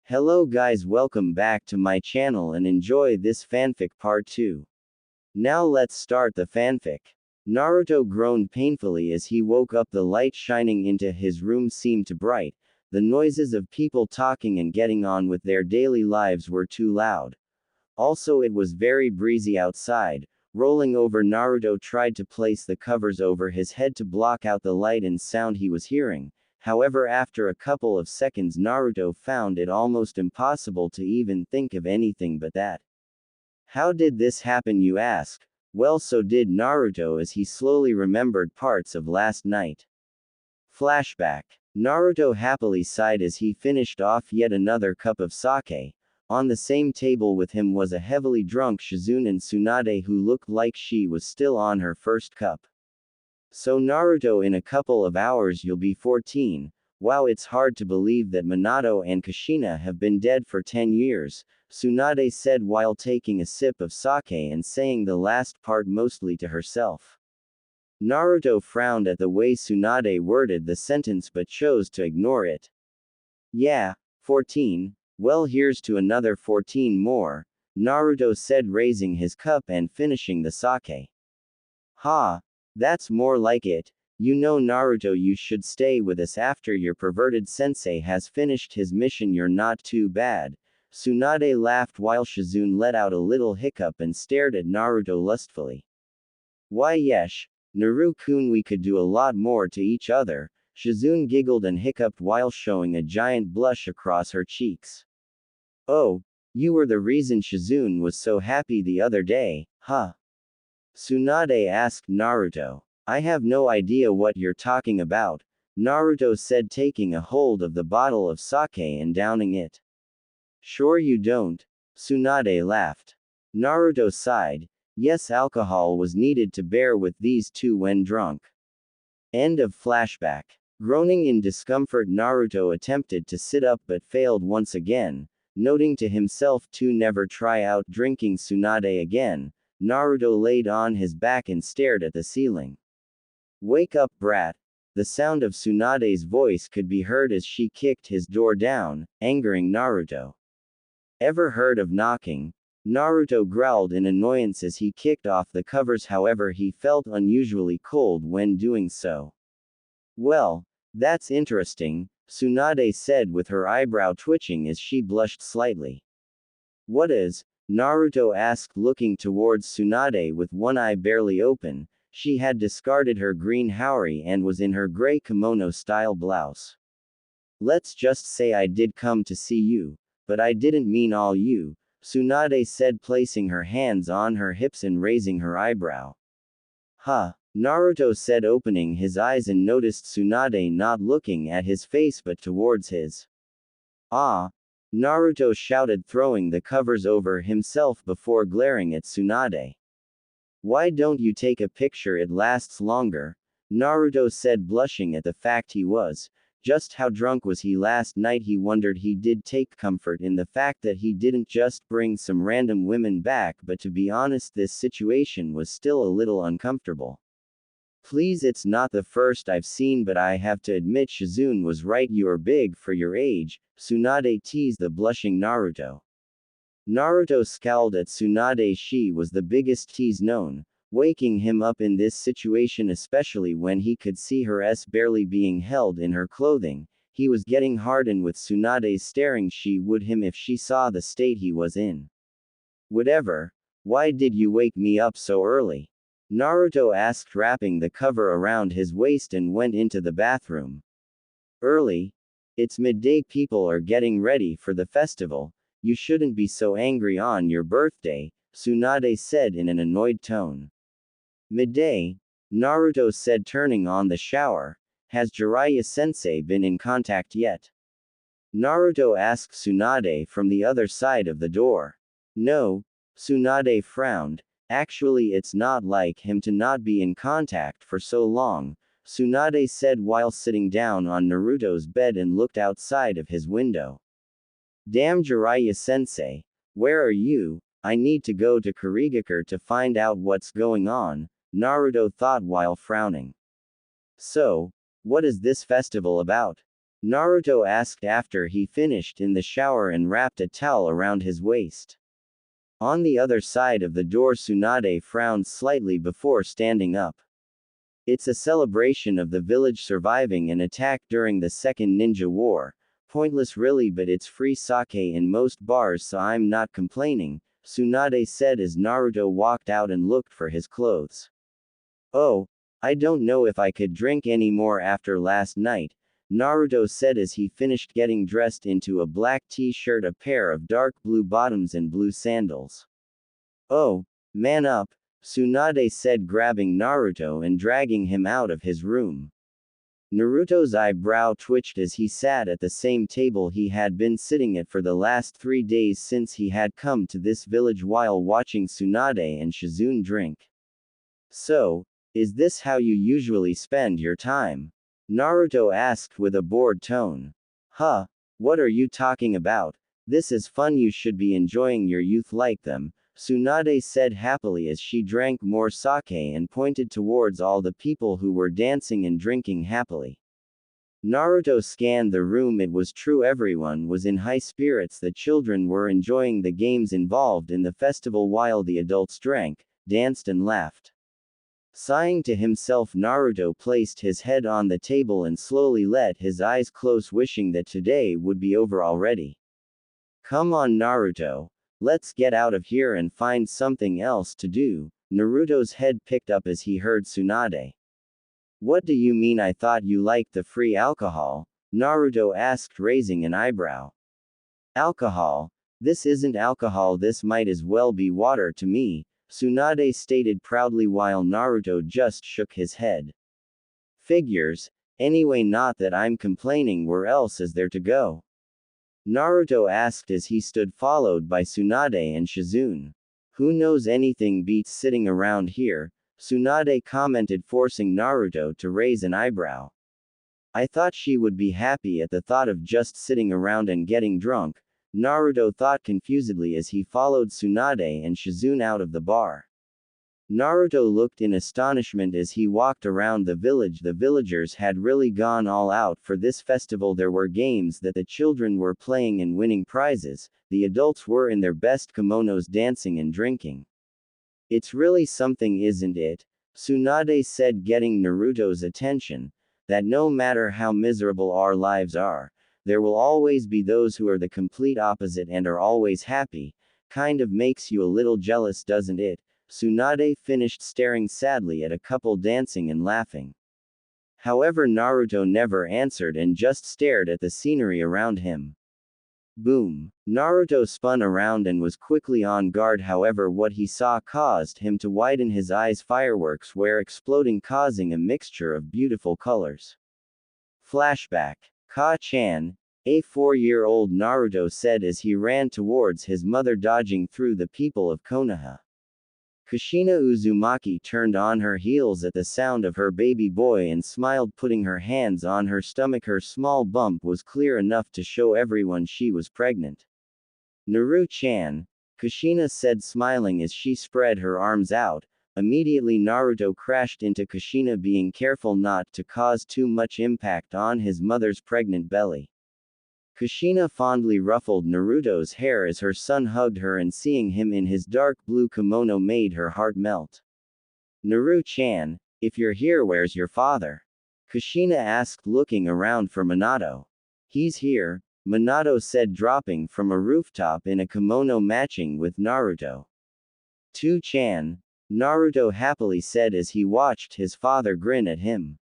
Hello guys, welcome back to my channel and enjoy this fanfic part 2. Now let's start the fanfic. Naruto groaned painfully as he woke up. The light shining into his room seemed too bright. The noises of people talking and getting on with their daily lives were too loud. Also, it was very breezy outside. Rolling over, Naruto tried to place the covers over his head to block out the light and sound he was hearing. However, after a couple of seconds, Naruto found it almost impossible to even think of anything but that. How did this happen, you ask? Well, so did Naruto as he slowly remembered parts of last night. Flashback. Naruto happily sighed as he finished off yet another cup of sake. On the same table with him was a heavily drunk Shizune and Tsunade, who looked like she was still on her first cup. So Naruto, in a couple of hours you'll be 14. Wow, it's hard to believe that Minato and Kushina have been dead for 10 years, Tsunade said while taking a sip of sake and saying the last part mostly to herself. Naruto frowned at the way Tsunade worded the sentence but chose to ignore it. Yeah, 14. Well, here's to another 14 more, Naruto said, raising his cup and finishing the sake. Ha! That's more like it. You know, Naruto, you should stay with us after your perverted sensei has finished his mission. You're not too bad. Tsunade laughed while Shizune let out a little hiccup and stared at Naruto lustfully. Why yesh, Naru-kun, we could do a lot more to each other. Shizune giggled and hiccuped while showing a giant blush across her cheeks. Oh, you were the reason Shizune was so happy the other day, huh? Tsunade asked Naruto. I have no idea what you're talking about, Naruto said, taking a hold of the bottle of sake and downing it. Sure you don't, Tsunade laughed. Naruto sighed. Yes, alcohol was needed to bear with these two when drunk. End of flashback. Groaning in discomfort, Naruto attempted to sit up but failed once again, noting to himself to never try out drinking Tsunade again. Naruto laid on his back and stared at the ceiling. Wake up, brat. The sound of Tsunade's voice could be heard as she kicked his door down, angering Naruto. Ever heard of knocking? Naruto growled in annoyance as he kicked off the covers, however he felt unusually cold when doing so. Well, that's interesting, Tsunade said with her eyebrow twitching as she blushed slightly. What is? Naruto asked, looking towards Tsunade with one eye barely open. She had discarded her green haori and was in her gray kimono-style blouse. Let's just say I did come to see you, but I didn't mean all you, Tsunade said, placing her hands on her hips and raising her eyebrow. Huh, Naruto said, opening his eyes and noticed Tsunade not looking at his face but towards his. Ah! Naruto shouted, throwing the covers over himself before glaring at Tsunade. Why don't you take a picture? It lasts longer, Naruto said, blushing at the fact he was. Just how drunk was he last night? He wondered. He did take comfort in the fact that he didn't just bring some random women back, but to be honest, this situation was still a little uncomfortable. Please, it's not the first I've seen, but I have to admit Shizune was right. You're big for your age, Tsunade teased the blushing Naruto. Naruto scowled at Tsunade. She was the biggest tease known, waking him up in this situation, especially when he could see her barely being held in her clothing. He was getting hardened with Tsunade's staring. She would him if she saw the state he was in. Whatever. Why did you wake me up so early? Naruto asked, wrapping the cover around his waist and went into the bathroom. Early? It's midday. People are getting ready for the festival. You shouldn't be so angry on your birthday, Tsunade said in an annoyed tone. Midday? Naruto said, turning on the shower. Has Jiraiya-sensei been in contact yet? Naruto asked Tsunade from the other side of the door. No, Tsunade frowned. Actually, it's not like him to not be in contact for so long, Tsunade said while sitting down on Naruto's bed and looked outside of his window. Damn, Jiraiya-sensei. Where are you? I need to go to Kurigakure to find out what's going on, Naruto thought while frowning. So, what is this festival about? Naruto asked after he finished in the shower and wrapped a towel around his waist. On the other side of the door, Tsunade frowned slightly before standing up. It's a celebration of the village surviving an attack during the Second Ninja War. Pointless really, but it's free sake in most bars, so I'm not complaining, Tsunade said as Naruto walked out and looked for his clothes. Oh, I don't know if I could drink any more after last night, Naruto said as he finished getting dressed into a black t-shirt, a pair of dark blue bottoms and blue sandals. Oh, man up, Tsunade said, grabbing Naruto and dragging him out of his room. Naruto's eyebrow twitched as he sat at the same table he had been sitting at for the last 3 days since he had come to this village while watching Tsunade and Shizune drink. So, is this how you usually spend your time? Naruto asked with a bored tone. Huh, what are you talking about? This is fun, you should be enjoying your youth like them, Tsunade said happily as she drank more sake and pointed towards all the people who were dancing and drinking happily. Naruto scanned the room. It was true, everyone was in high spirits. The children were enjoying the games involved in the festival while the adults drank, danced and laughed. Sighing to himself, Naruto placed his head on the table and slowly let his eyes close, wishing that today would be over already. Come on, Naruto. Let's get out of here and find something else to do. Naruto's head picked up as he heard Tsunade. What do you mean? I thought you liked the free alcohol, Naruto asked, raising an eyebrow. Alcohol? This isn't alcohol, this might as well be water to me, Tsunade stated proudly while Naruto just shook his head. Figures. Anyway, not that I'm complaining, where else is there to go? Naruto asked as he stood followed by Tsunade and Shizune. Who knows, anything beats sitting around here, Tsunade commented, forcing Naruto to raise an eyebrow. I thought she would be happy at the thought of just sitting around and getting drunk, Naruto thought confusedly as he followed Tsunade and Shizune out of the bar. Naruto looked in astonishment as he walked around the village. The villagers had really gone all out for this festival. There were games that the children were playing and winning prizes, the adults were in their best kimonos dancing and drinking. It's really something, isn't it? Tsunade said, getting Naruto's attention, that no matter how miserable our lives are, there will always be those who are the complete opposite and are always happy. Kind of makes you a little jealous, doesn't it? Tsunade finished, staring sadly at a couple dancing and laughing. However, Naruto never answered and just stared at the scenery around him. Boom! Naruto spun around and was quickly on guard. However, what he saw caused him to widen his eyes. Fireworks were exploding, causing a mixture of beautiful colors. Flashback. Ka-chan, a 4-year-old, Naruto said as he ran towards his mother, dodging through the people of Konoha. Kushina Uzumaki turned on her heels at the sound of her baby boy and smiled, putting her hands on her stomach. Her small bump was clear enough to show everyone she was pregnant. Naru-chan, Kushina said, smiling as she spread her arms out. Immediately Naruto crashed into Kushina, being careful not to cause too much impact on his mother's pregnant belly. Kushina fondly ruffled Naruto's hair as her son hugged her, and seeing him in his dark blue kimono made her heart melt. Naru-chan, if you're here, where's your father? Kushina asked, looking around for Minato. He's here, Minato said, dropping from a rooftop in a kimono matching with Naruto. Tu-chan, Naruto happily said as he watched his father grin at him.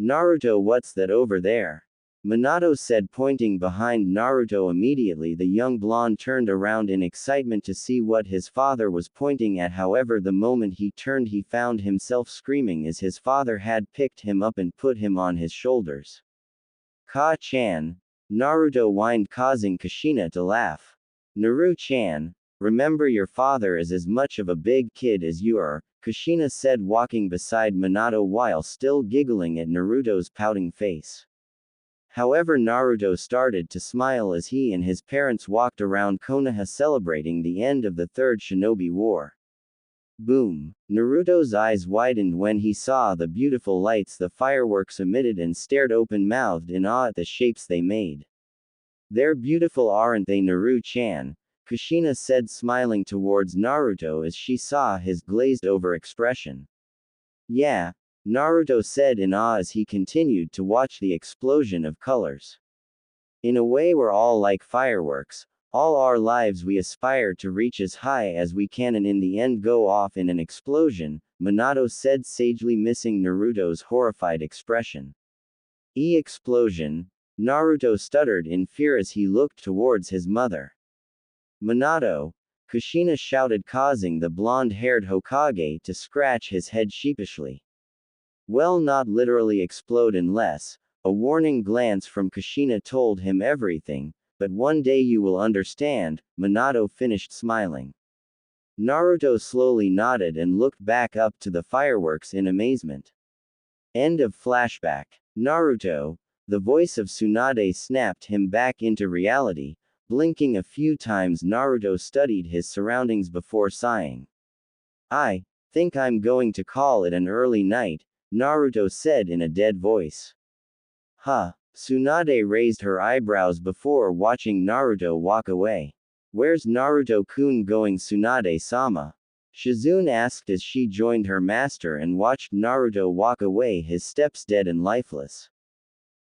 Naruto, what's that over there? Minato said, pointing behind Naruto. Immediately the young blonde turned around in excitement to see what his father was pointing at. However, the moment he turned, he found himself screaming as his father had picked him up and put him on his shoulders. Ka-chan, Naruto whined, causing Kushina to laugh. Naru-chan, remember, your father is as much of a big kid as you are, Kushina said, walking beside Minato while still giggling at Naruto's pouting face. However, Naruto started to smile as he and his parents walked around Konoha celebrating the end of the Third Shinobi War. Boom! Naruto's eyes widened when he saw the beautiful lights the fireworks emitted and stared open-mouthed in awe at the shapes they made. "They're beautiful, aren't they, Naru-chan?" Kushina said, smiling towards Naruto as she saw his glazed-over expression. "Yeah," Naruto said in awe as he continued to watch the explosion of colors. "In a way, we're all like fireworks. All our lives we aspire to reach as high as we can and in the end go off in an explosion," Minato said, sagely missing Naruto's horrified expression. "Explosion?" Naruto stuttered in fear as he looked towards his mother. "Minato!" Kushina shouted, causing the blonde-haired Hokage to scratch his head sheepishly. "Well, not literally explode unless..." A warning glance from Kushina told him everything, "but one day you will understand," Minato finished smiling. Naruto slowly nodded and looked back up to the fireworks in amazement. End of flashback. Naruto. The voice of Tsunade snapped him back into reality. Blinking a few times, Naruto studied his surroundings before sighing. "I think I'm going to call it an early night," Naruto said in a dead voice. "Huh?" Tsunade raised her eyebrows before watching Naruto walk away. "Where's Naruto-kun going, Tsunade-sama?" Shizune asked as she joined her master and watched Naruto walk away, his steps dead and lifeless.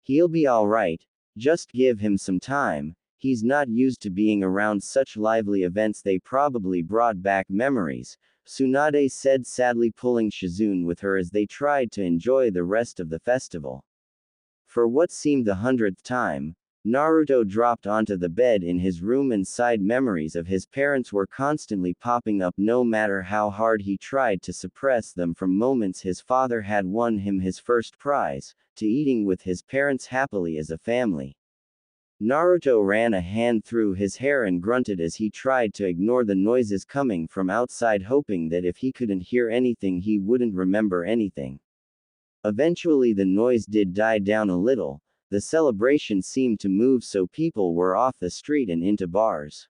"He'll be alright. Just give him some time. He's not used to being around such lively events. They probably brought back memories," Tsunade said, sadly pulling Shizune with her as they tried to enjoy the rest of the festival. For what seemed the 100th time, Naruto dropped onto the bed in his room and sighed. Memories of his parents were constantly popping up, no matter how hard he tried to suppress them, from moments his father had won him his first prize, to eating with his parents happily as a family. Naruto ran a hand through his hair and grunted as he tried to ignore the noises coming from outside, hoping that if he couldn't hear anything he wouldn't remember anything. Eventually the noise did die down a little. The celebration seemed to move, so people were off the street and into bars.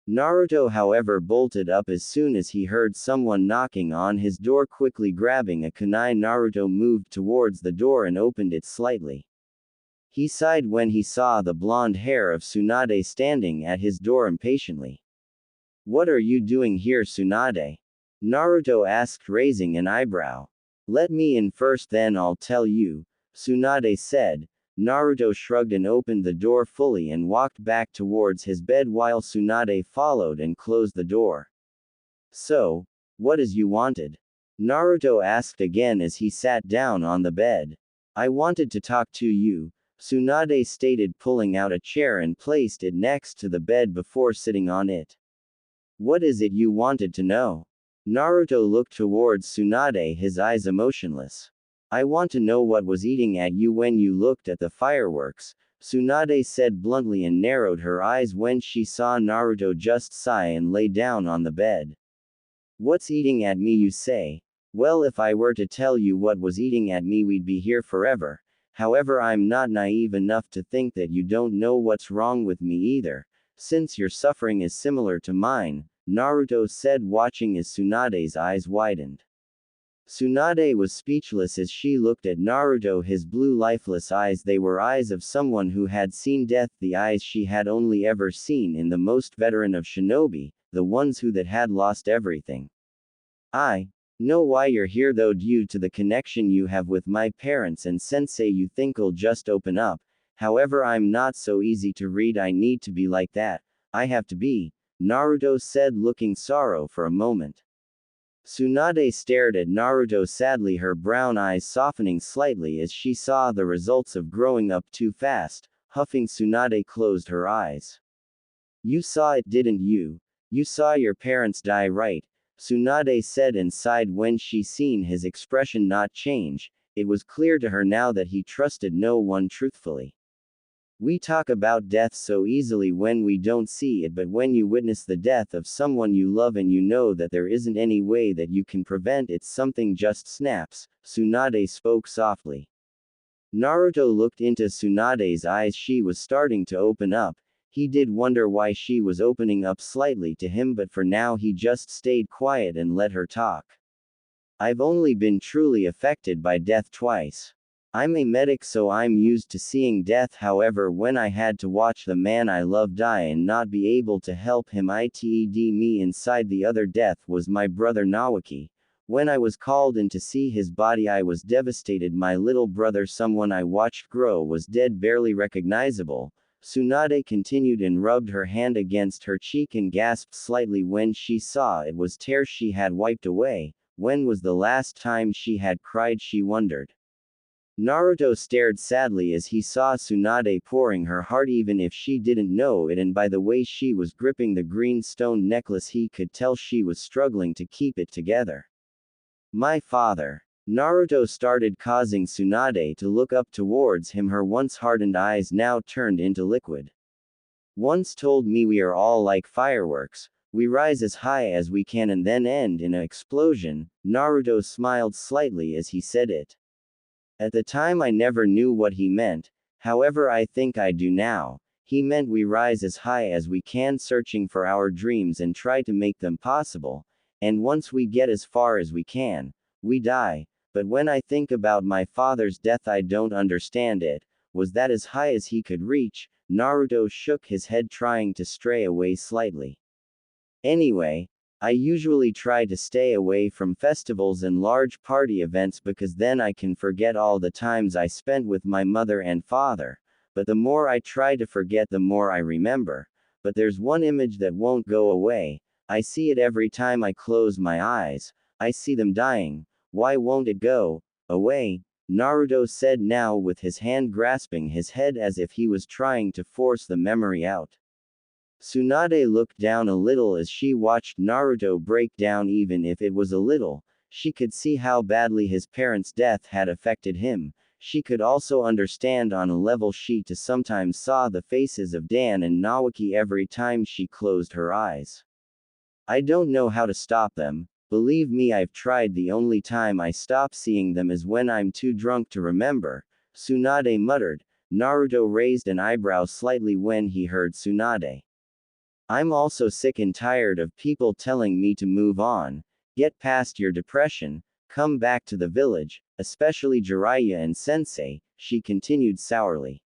Naruto, however, bolted up as soon as he heard someone knocking on his door. Quickly grabbing a kunai, Naruto moved towards the door and opened it slightly. He sighed when he saw the blonde hair of Tsunade standing at his door impatiently. "What are you doing here, Tsunade?" Naruto asked, raising an eyebrow. "Let me in first, then I'll tell you," Tsunade said. Naruto shrugged and opened the door fully and walked back towards his bed while Tsunade followed and closed the door. "So, what is you wanted?" Naruto asked again as he sat down on the bed. "I wanted to talk to you," Tsunade stated, pulling out a chair and placed it next to the bed before sitting on it. "What is it you wanted to know?" Naruto looked towards Tsunade, his eyes emotionless. "I want to know what was eating at you when you looked at the fireworks," Tsunade said bluntly, and narrowed her eyes when she saw Naruto just sigh and lay down on the bed. "What's eating at me, you say? Well, if I were to tell you what was eating at me, we'd be here forever. However, I'm not naive enough to think that you don't know what's wrong with me either, since your suffering is similar to mine," Naruto said, watching as Tsunade's eyes widened. Tsunade was speechless as she looked at Naruto, his blue lifeless eyes. They were eyes of someone who had seen death, the eyes she had only ever seen in the most veteran of shinobi, the ones who that had lost everything. "I know why you're here, though. Due to the connection you have with my parents and sensei, you think I'll just open up. However, I'm not so easy to read. I need to be like that. I have to be," Naruto said, looking sorrow for a moment. Tsunade stared at Naruto sadly, her brown eyes softening slightly as she saw the results of growing up too fast. Huffing, Tsunade closed her eyes. "You saw it, didn't you? You saw your parents die, right?" Tsunade said and sighed when she seen his expression not change. It was clear to her now that he trusted no one truthfully. "We talk about death so easily when we don't see it, but when you witness the death of someone you love and you know that there isn't any way that you can prevent it, something just snaps," Tsunade spoke softly. Naruto looked into Tsunade's eyes. She was starting to open up. He did wonder why she was opening up slightly to him, but for now he just stayed quiet and let her talk. I've only been truly affected by death twice. I'm a medic, so I'm used to seeing death. However, when I had to watch the man I love die and not be able to help him, me inside, the other death was my brother Nawaki. When I was called in to see his body, I was devastated. My little brother, someone I watched grow, was dead, barely recognizable. Tsunade continued and rubbed her hand against her cheek and gasped slightly when she saw it was tears she had wiped away. When was the last time she had cried, she wondered. Naruto stared sadly as he saw Tsunade pouring her heart even if she didn't know it, and by the way she was gripping the green stone necklace he could tell she was struggling to keep it together. My father. Naruto started, causing Tsunade to look up towards him. Her once hardened eyes now turned into liquid. Once told me we are all like fireworks. We rise as high as we can and then end in an explosion. Naruto smiled slightly as he said it. At the time I never knew what he meant, however I think I do now. He meant we rise as high as we can, searching for our dreams and try to make them possible, and once we get as far as we can, we die. But when I think about my father's death, I don't understand it. Was that as high as he could reach? Naruto shook his head, trying to stray away slightly. Anyway, I usually try to stay away from festivals and large party events because then I can forget all the times I spent with my mother and father. But the more I try to forget, the more I remember. But there's one image that won't go away. I see it every time I close my eyes. I see them dying. Why won't it go away? Naruto said, now with his hand grasping his head as if he was trying to force the memory out. Tsunade looked down a little as she watched Naruto break down. Even if it was a little, she could see how badly his parents' death had affected him. She could also understand on a level. She too sometimes saw the faces of Dan and Nawaki every time she closed her eyes. I don't know how to stop them. Believe me, I've tried. The only time I stop seeing them is when I'm too drunk to remember, Tsunade muttered. Naruto raised an eyebrow slightly when he heard Tsunade. I'm also sick and tired of people telling me to move on, get past your depression, come back to the village, especially Jiraiya and Sensei, she continued sourly.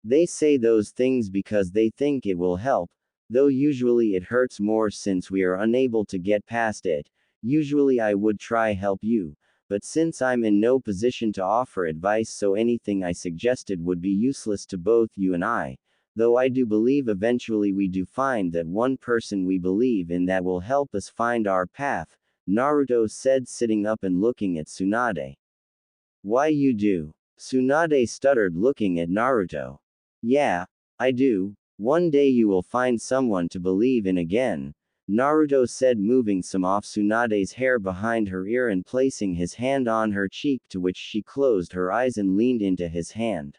They say those things because they think it will help, though usually it hurts more since we are unable to get past it. Usually I would try help you, but since I'm in no position to offer advice, so anything I suggested would be useless to both you and I. Though I do believe eventually we do find that one person we believe in that will help us find our path, Naruto said, sitting up and looking at Tsunade. Why you do? Tsunade stuttered, looking at Naruto. Yeah, I do. One day you will find someone to believe in again, Naruto said, moving some off Tsunade's hair behind her ear and placing his hand on her cheek, to which she closed her eyes and leaned into his hand.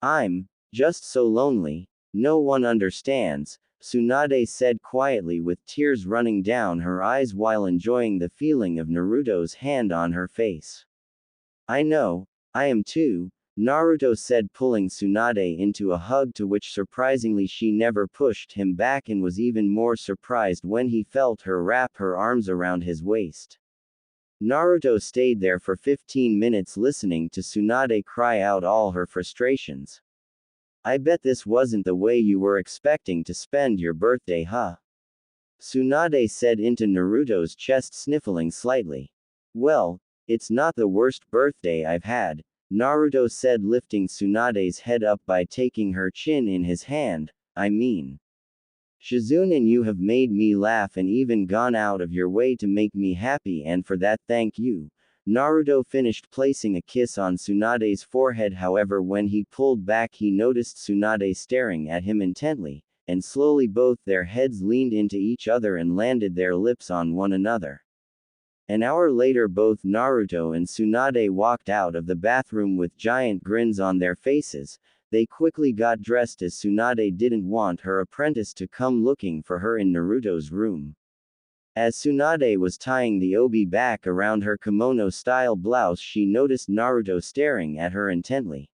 I'm just so lonely. No one understands, Tsunade said quietly, with tears running down her eyes while enjoying the feeling of Naruto's hand on her face. I know, I am too, Naruto said, pulling Tsunade into a hug, to which surprisingly she never pushed him back and was even more surprised when he felt her wrap her arms around his waist. Naruto stayed there for 15 minutes listening to Tsunade cry out all her frustrations. I bet this wasn't the way you were expecting to spend your birthday, huh? Tsunade said into Naruto's chest, sniffling slightly. Well, it's not the worst birthday I've had, Naruto said, lifting Tsunade's head up by taking her chin in his hand. I mean, Shizune and you have made me laugh and even gone out of your way to make me happy, and for that thank you. Naruto finished, placing a kiss on Tsunade's forehead. However, when he pulled back, he noticed Tsunade staring at him intently, and slowly both their heads leaned into each other and landed their lips on one another. An hour later, both Naruto and Tsunade walked out of the bathroom with giant grins on their faces. They quickly got dressed as Tsunade didn't want her apprentice to come looking for her in Naruto's room. As Tsunade was tying the obi back around her kimono-style blouse, she noticed Naruto staring at her intently.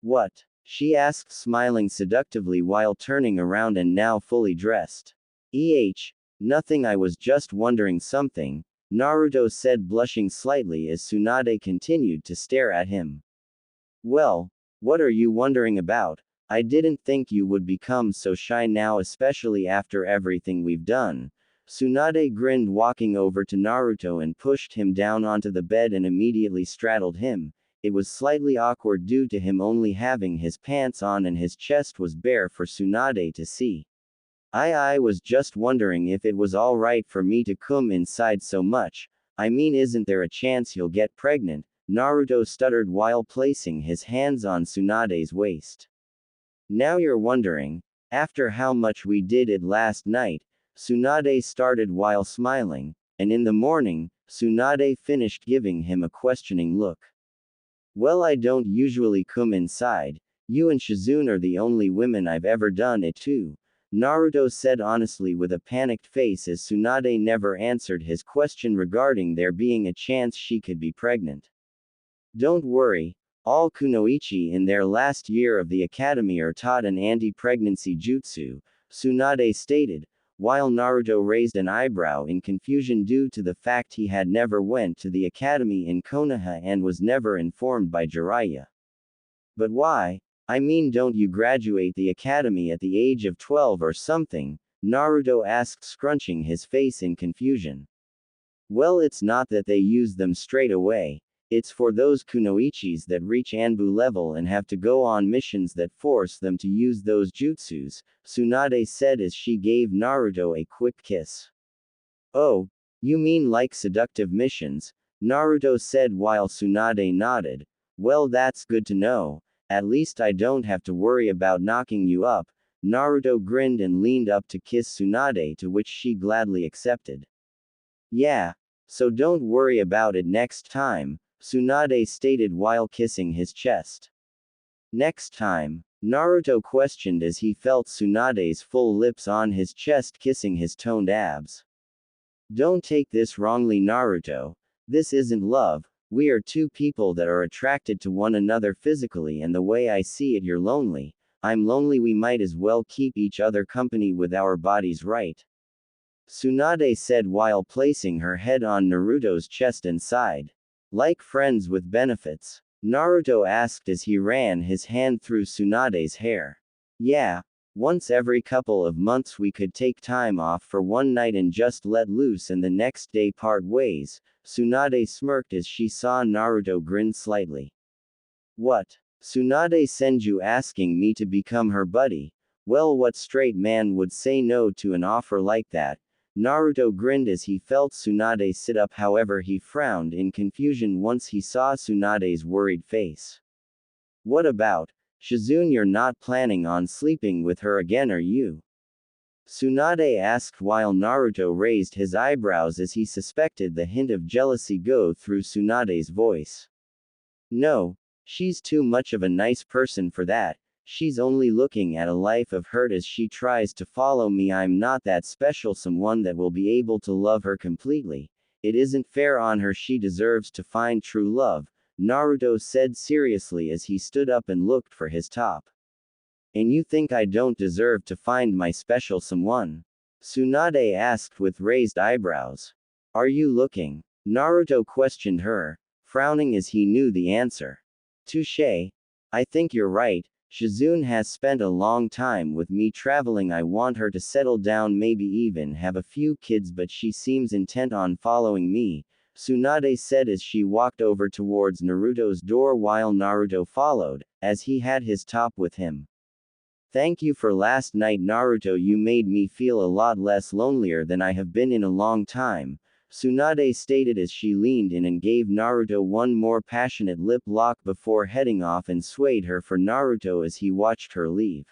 What? she asked, smiling seductively while turning around and now fully dressed. Nothing, I was just wondering something, Naruto said, blushing slightly as Tsunade continued to stare at him. Well, what are you wondering about? I didn't think you would become so shy now, especially after everything we've done. Tsunade grinned, walking over to Naruto and pushed him down onto the bed and immediately straddled him. It was slightly awkward due to him only having his pants on and his chest was bare for Tsunade to see. I was just wondering if it was alright for me to come inside so much. I mean, isn't there a chance you'll get pregnant? Naruto stuttered while placing his hands on Tsunade's waist. Now you're wondering, after how much we did it last night, Tsunade started while smiling, and in the morning, Tsunade finished, giving him a questioning look. Well, I don't usually come inside. You and Shizune are the only women I've ever done it to, Naruto said honestly with a panicked face as Tsunade never answered his question regarding there being a chance she could be pregnant. Don't worry, all kunoichi in their last year of the academy are taught an anti-pregnancy jutsu, Tsunade stated, while Naruto raised an eyebrow in confusion due to the fact he had never went to the academy in Konoha and was never informed by Jiraiya. But why? I mean, don't you graduate the academy at the age of 12 or something? Naruto asked, scrunching his face in confusion. Well, it's not that they use them straight away. It's for those kunoichis that reach Anbu level and have to go on missions that force them to use those jutsus, Tsunade said as she gave Naruto a quick kiss. Oh, you mean like seductive missions? Naruto said while Tsunade nodded. Well, that's good to know. At least I don't have to worry about knocking you up. Naruto grinned and leaned up to kiss Tsunade, to which she gladly accepted. Yeah, so don't worry about it next time, Tsunade stated while kissing his chest. Next time? Naruto questioned as he felt Tsunade's full lips on his chest kissing his toned abs. Don't take this wrongly, Naruto. This isn't love. We are two people that are attracted to one another physically, and the way I see it, you're lonely. I'm lonely. We might as well keep each other company with our bodies, right? Tsunade said while placing her head on Naruto's chest and sighed. Like friends with benefits? Naruto asked as he ran his hand through Tsunade's hair. Yeah. Once every couple of months we could take time off for one night and just let loose and the next day part ways, Tsunade smirked as she saw Naruto grin slightly. What? Tsunade Senju asking me to become her buddy? Well, what straight man would say no to an offer like that? Naruto grinned as he felt Tsunade sit up, however he frowned in confusion once he saw Tsunade's worried face. What about Shizune? You're not planning on sleeping with her again, are you? Tsunade asked while Naruto raised his eyebrows as he suspected the hint of jealousy go through Tsunade's voice. No, she's too much of a nice person for that. She's only looking at a life of hurt as she tries to follow me. I'm not that special someone that will be able to love her completely. It isn't fair on her. She deserves to find true love, Naruto said seriously as he stood up and looked for his top. And you think I don't deserve to find my special someone? Tsunade asked with raised eyebrows. Are you looking? Naruto questioned her, frowning as he knew the answer. Touché. I think you're right. Shizune has spent a long time with me traveling. I want her to settle down, maybe even have a few kids, but she seems intent on following me, Tsunade said as she walked over towards Naruto's door while Naruto followed, as he had his top with him. Thank you for last night, Naruto. You made me feel a lot less lonelier than I have been in a long time, Tsunade stated as she leaned in and gave Naruto one more passionate lip lock before heading off and swayed her for Naruto as he watched her leave.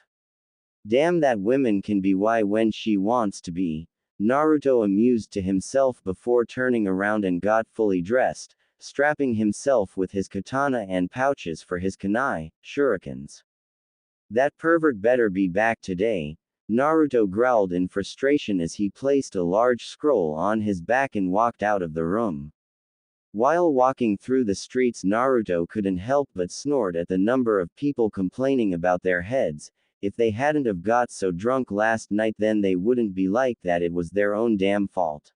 Damn, that woman can be why when she wants to be, Naruto amused to himself before turning around and got fully dressed, strapping himself with his katana and pouches for his kunai, shurikens. That pervert better be back today, Naruto growled in frustration as he placed a large scroll on his back and walked out of the room. While walking through the streets, Naruto couldn't help but snort at the number of people complaining about their heads. If they hadn't have got so drunk last night, then they wouldn't be like that. It was their own damn fault.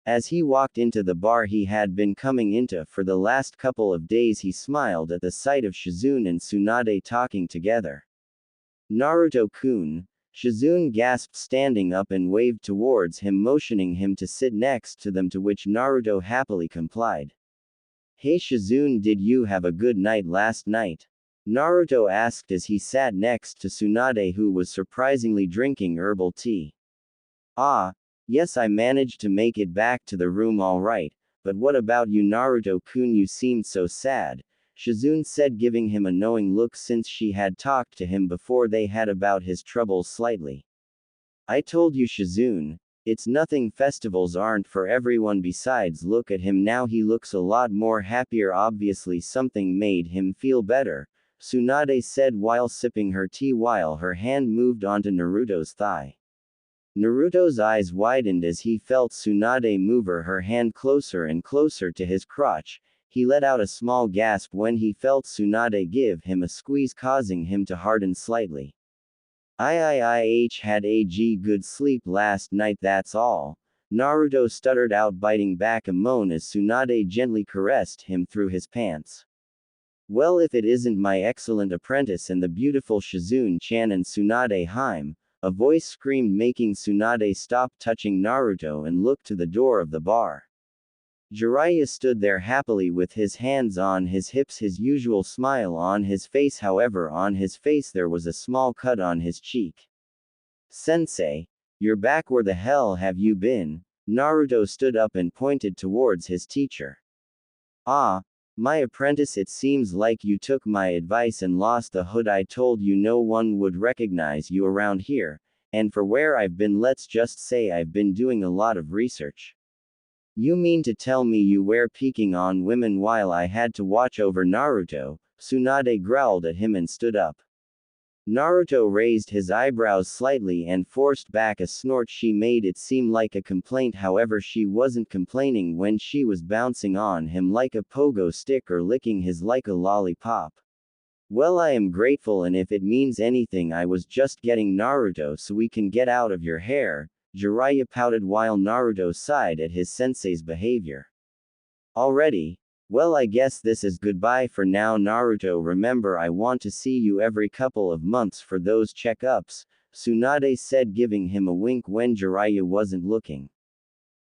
As he walked into the bar he had been coming into for the last couple of days, he smiled at the sight of Shizune and Tsunade talking together. Naruto-kun, Shizune gasped, standing up and waved towards him, motioning him to sit next to them, to which Naruto happily complied. Hey Shizune, did you have a good night last night? Naruto asked as he sat next to Tsunade, who was surprisingly drinking herbal tea. Ah, yes, I managed to make it back to the room all right, but what about you Naruto-kun? You seemed so sad, Shizune said, giving him a knowing look since she had talked to him before they had about his troubles slightly. I told you Shizune, it's nothing, festivals aren't for everyone, besides look at him now, he looks a lot more happier, obviously something made him feel better, Tsunade said while sipping her tea while her hand moved onto Naruto's thigh. Naruto's eyes widened as he felt Tsunade move her hand closer and closer to his crotch. He let out a small gasp when he felt Tsunade give him a squeeze, causing him to harden slightly. I had a good sleep last night, that's all, Naruto stuttered out, biting back a moan as Tsunade gently caressed him through his pants. Well, if it isn't my excellent apprentice and the beautiful Shizune-chan and Tsunade Haim, a voice screamed, making Tsunade stop touching Naruto and look to the door of the bar. Jiraiya stood there happily with his hands on his hips, his usual smile on his face. However, on his face there was a small cut on his cheek. Sensei, you're back. Where the hell have you been? Naruto stood up and pointed towards his teacher. Ah, my apprentice, it seems like you took my advice and lost the hood. I told you no one would recognize you around here, and for where I've been, let's just say I've been doing a lot of research. You mean to tell me you were peeking on women while I had to watch over Naruto? Tsunade growled at him and stood up. Naruto raised his eyebrows slightly and forced back a snort. She made it seem like a complaint, however she wasn't complaining when she was bouncing on him like a pogo stick or licking his like a lollipop. Well, I am grateful, and if it means anything, I was just getting Naruto so we can get out of your hair, Jiraiya pouted while Naruto sighed at his sensei's behavior. Already? Well, I guess this is goodbye for now, Naruto. Remember, I want to see you every couple of months for those checkups, Tsunade said, giving him a wink when Jiraiya wasn't looking.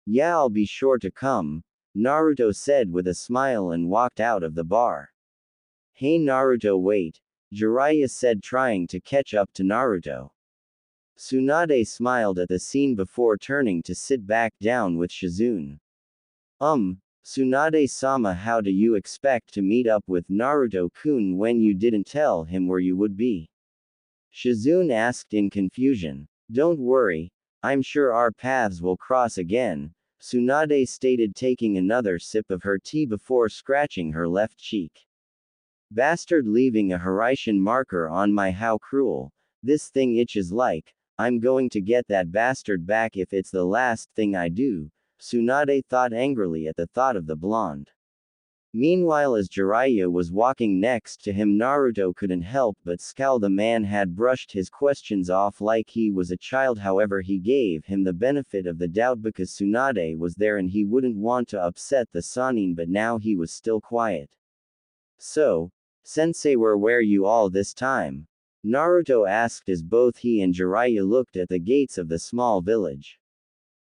Yeah, I'll be sure to come, Naruto said with a smile and walked out of the bar. Hey Naruto, wait, Jiraiya said, trying to catch up to Naruto. Tsunade smiled at the scene before turning to sit back down with Shizune. Tsunade-sama, how do you expect to meet up with Naruto-kun when you didn't tell him where you would be? Shizune asked in confusion. Don't worry, I'm sure our paths will cross again, Tsunade stated, taking another sip of her tea before scratching her left cheek. Bastard, leaving a Hiraishin marker on my, how cruel. This thing itches like, I'm going to get that bastard back if it's the last thing I do, Tsunade thought angrily at the thought of the blonde. Meanwhile, as Jiraiya was walking next to him, Naruto couldn't help but scowl. The man had brushed his questions off like he was a child, however he gave him the benefit of the doubt because Tsunade was there and he wouldn't want to upset the Sannin, but now he was still quiet. So, Sensei, where were you all this time? Naruto asked as both he and Jiraiya looked at the gates of the small village.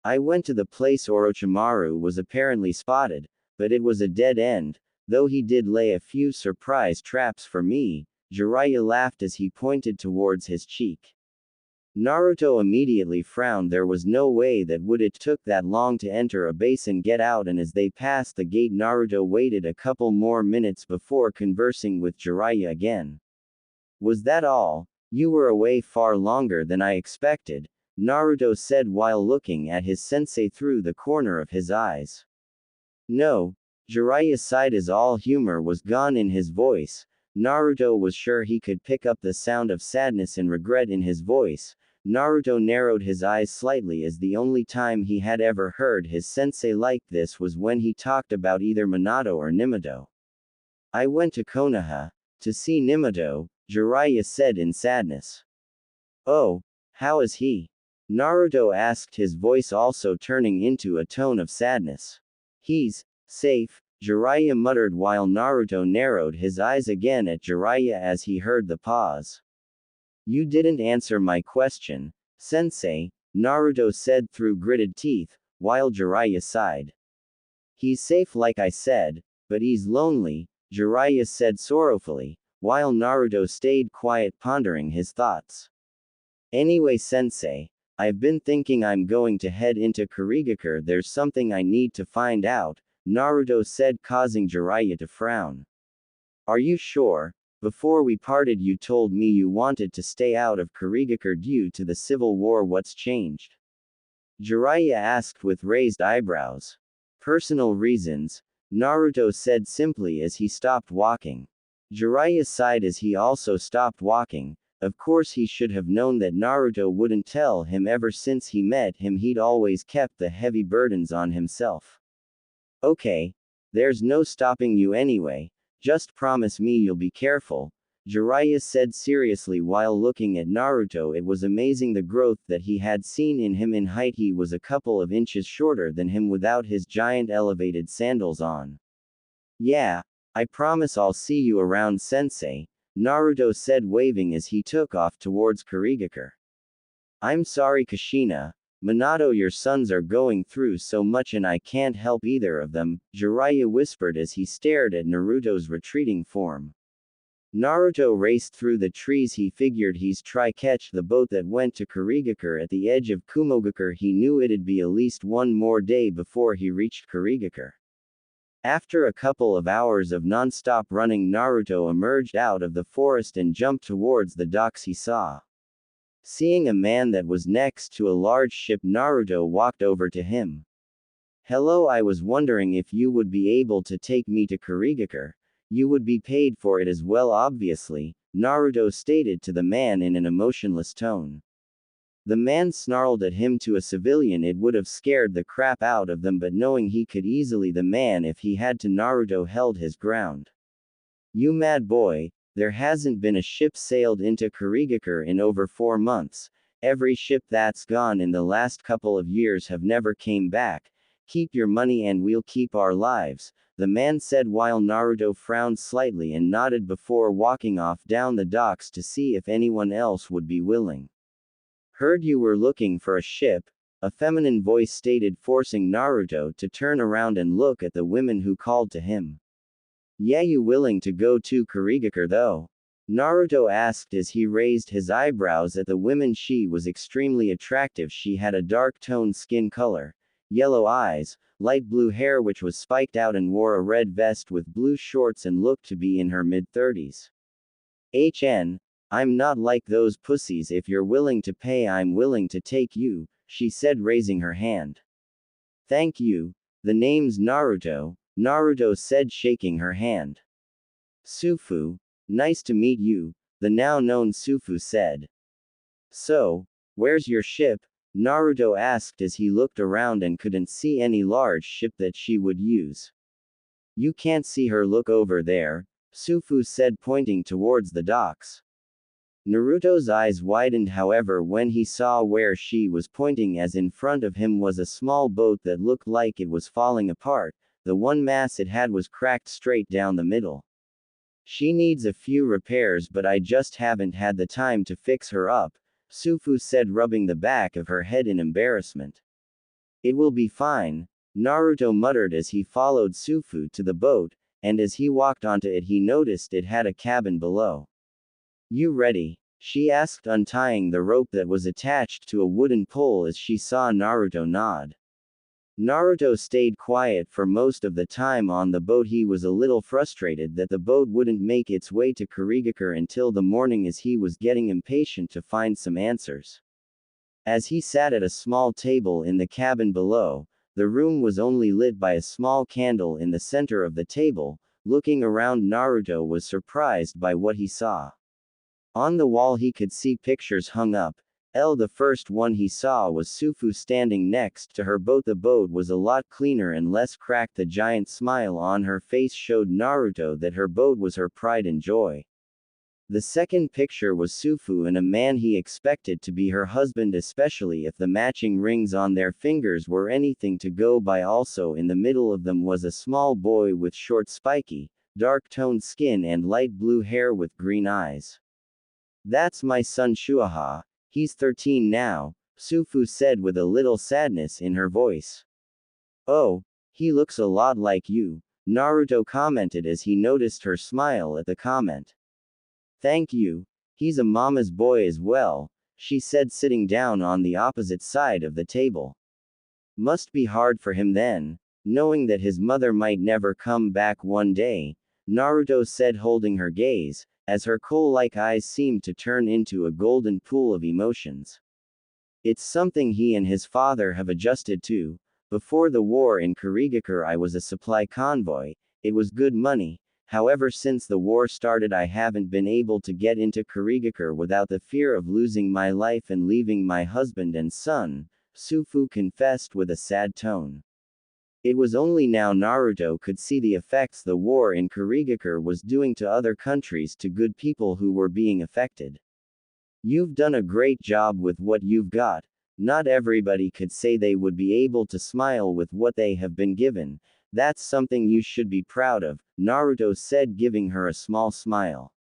I went to the place Orochimaru was apparently spotted, but it was a dead end, though he did lay a few surprise traps for me, Jiraiya laughed as he pointed towards his cheek. Naruto immediately frowned. There was no way that would it took that long to enter a base and get out, and as they passed the gate Naruto waited a couple more minutes before conversing with Jiraiya again. Was that all? You were away far longer than I expected, Naruto said while looking at his sensei through the corner of his eyes. No, Jiraiya sighed as all humor was gone in his voice. Naruto was sure he could pick up the sound of sadness and regret in his voice, Naruto narrowed his eyes slightly as the only time he had ever heard his sensei like this was when he talked about either Minato or Nimato. I went to Konoha to see Nimato, Jiraiya said in sadness. Oh, how is he? Naruto asked, his voice also turning into a tone of sadness. He's safe, Jiraiya muttered while Naruto narrowed his eyes again at Jiraiya as he heard the pause. You didn't answer my question, Sensei, Naruto said through gritted teeth, while Jiraiya sighed. He's safe like I said, but he's lonely, Jiraiya said sorrowfully, while Naruto stayed quiet pondering his thoughts. Anyway Sensei, I've been thinking I'm going to head into Kurigakure. There's something I need to find out, Naruto said, causing Jiraiya to frown. Are you sure? Before we parted you told me you wanted to stay out of Kurigakure due to the civil war. What's changed? Jiraiya asked with raised eyebrows. Personal reasons, Naruto said simply as he stopped walking. Jiraiya sighed as he also stopped walking. Of course he should have known that Naruto wouldn't tell him. Ever since he met him he'd always kept the heavy burdens on himself. Okay. There's no stopping you anyway, just promise me you'll be careful, Jiraiya said seriously while looking at Naruto. It was amazing the growth that he had seen in him. In height he was a couple of inches shorter than him without his giant elevated sandals on. Yeah, I promise I'll see you around Sensei, Naruto said waving as he took off towards Kurigakure. I'm sorry Kushina, Minato, your sons are going through so much and I can't help either of them, Jiraiya whispered as he stared at Naruto's retreating form. Naruto raced through the trees. He figured he's try catch the boat that went to Kurigakure at the edge of Kumogakure. He knew it'd be at least one more day before he reached Kurigakure. After a couple of hours of non-stop running, Naruto emerged out of the forest and jumped towards the docks. He saw. Seeing a man that was next to a large ship, Naruto walked over to him. Hello, I was wondering if you would be able to take me to Kurigakure. You would be paid for it as well obviously, Naruto stated to the man in an emotionless tone. The man snarled at him. To a civilian it would have scared the crap out of them, but knowing he could easily the man if he had to, Naruto held his ground. You mad boy, there hasn't been a ship sailed into Kurigakure in over 4 months. Every ship that's gone in the last couple of years have never came back. Keep your money and we'll keep our lives, the man said while Naruto frowned slightly and nodded before walking off down the docks to see if anyone else would be willing. Heard you were looking for a ship, a feminine voice stated, forcing Naruto to turn around and look at the women who called to him. Yeah, you willing to go to Kurigakure though? Naruto asked as he raised his eyebrows at the women. She was extremely attractive. She had a dark toned skin color, yellow eyes, light blue hair which was spiked out, and wore a red vest with blue shorts and looked to be in her mid-30s. I'm not like those pussies. If you're willing to pay I'm willing to take you, she said raising her hand. Thank you. The name's Naruto, Naruto said shaking her hand. Sufu. Nice to meet you, the now known Sufu said. So, where's your ship? Naruto asked as he looked around and couldn't see any large ship that she would use. You can't see her, look over there, Sufu said pointing towards the docks. Naruto's eyes widened however when he saw where she was pointing, as in front of him was a small boat that looked like it was falling apart. The one mast it had was cracked straight down the middle. She needs a few repairs but I just haven't had the time to fix her up, Sufu said rubbing the back of her head in embarrassment. It will be fine, Naruto muttered as he followed Sufu to the boat, and as he walked onto it he noticed it had a cabin below. You ready? She asked, untying the rope that was attached to a wooden pole as she saw Naruto nod. Naruto stayed quiet for most of the time on the boat. He was a little frustrated that the boat wouldn't make its way to Kurigakure until the morning, as he was getting impatient to find some answers. As he sat at a small table in the cabin below, the room was only lit by a small candle in the center of the table. Looking around, Naruto was surprised by what he saw. On the wall he could see pictures hung up, The first one he saw was Sufu standing next to her boat. The boat was a lot cleaner and less cracked. The giant smile on her face showed Naruto that her boat was her pride and joy. The second picture was Sufu and a man he expected to be her husband, especially if the matching rings on their fingers were anything to go by. Also in the middle of them was a small boy with short spiky, dark-toned skin and light blue hair with green eyes. That's my son Shuaha. He's 13 now, Sufu said with a little sadness in her voice. Oh, he looks a lot like you, Naruto commented as he noticed her smile at the comment. Thank you. He's a mama's boy as well, she said sitting down on the opposite side of the table. Must be hard for him then, knowing that his mother might never come back one day, Naruto said holding her gaze, as her coal-like eyes seemed to turn into a golden pool of emotions. It's something he and his father have adjusted to. Before the war in Kurigakure I was a supply convoy, it was good money. However, since the war started I haven't been able to get into Kurigakure without the fear of losing my life and leaving my husband and son, Sufu confessed with a sad tone. It was only now Naruto could see the effects the war in Kurigakure was doing to other countries, to good people who were being affected. You've done a great job with what you've got. Not everybody could say they would be able to smile with what they have been given. That's something you should be proud of, Naruto said, giving her a small smile.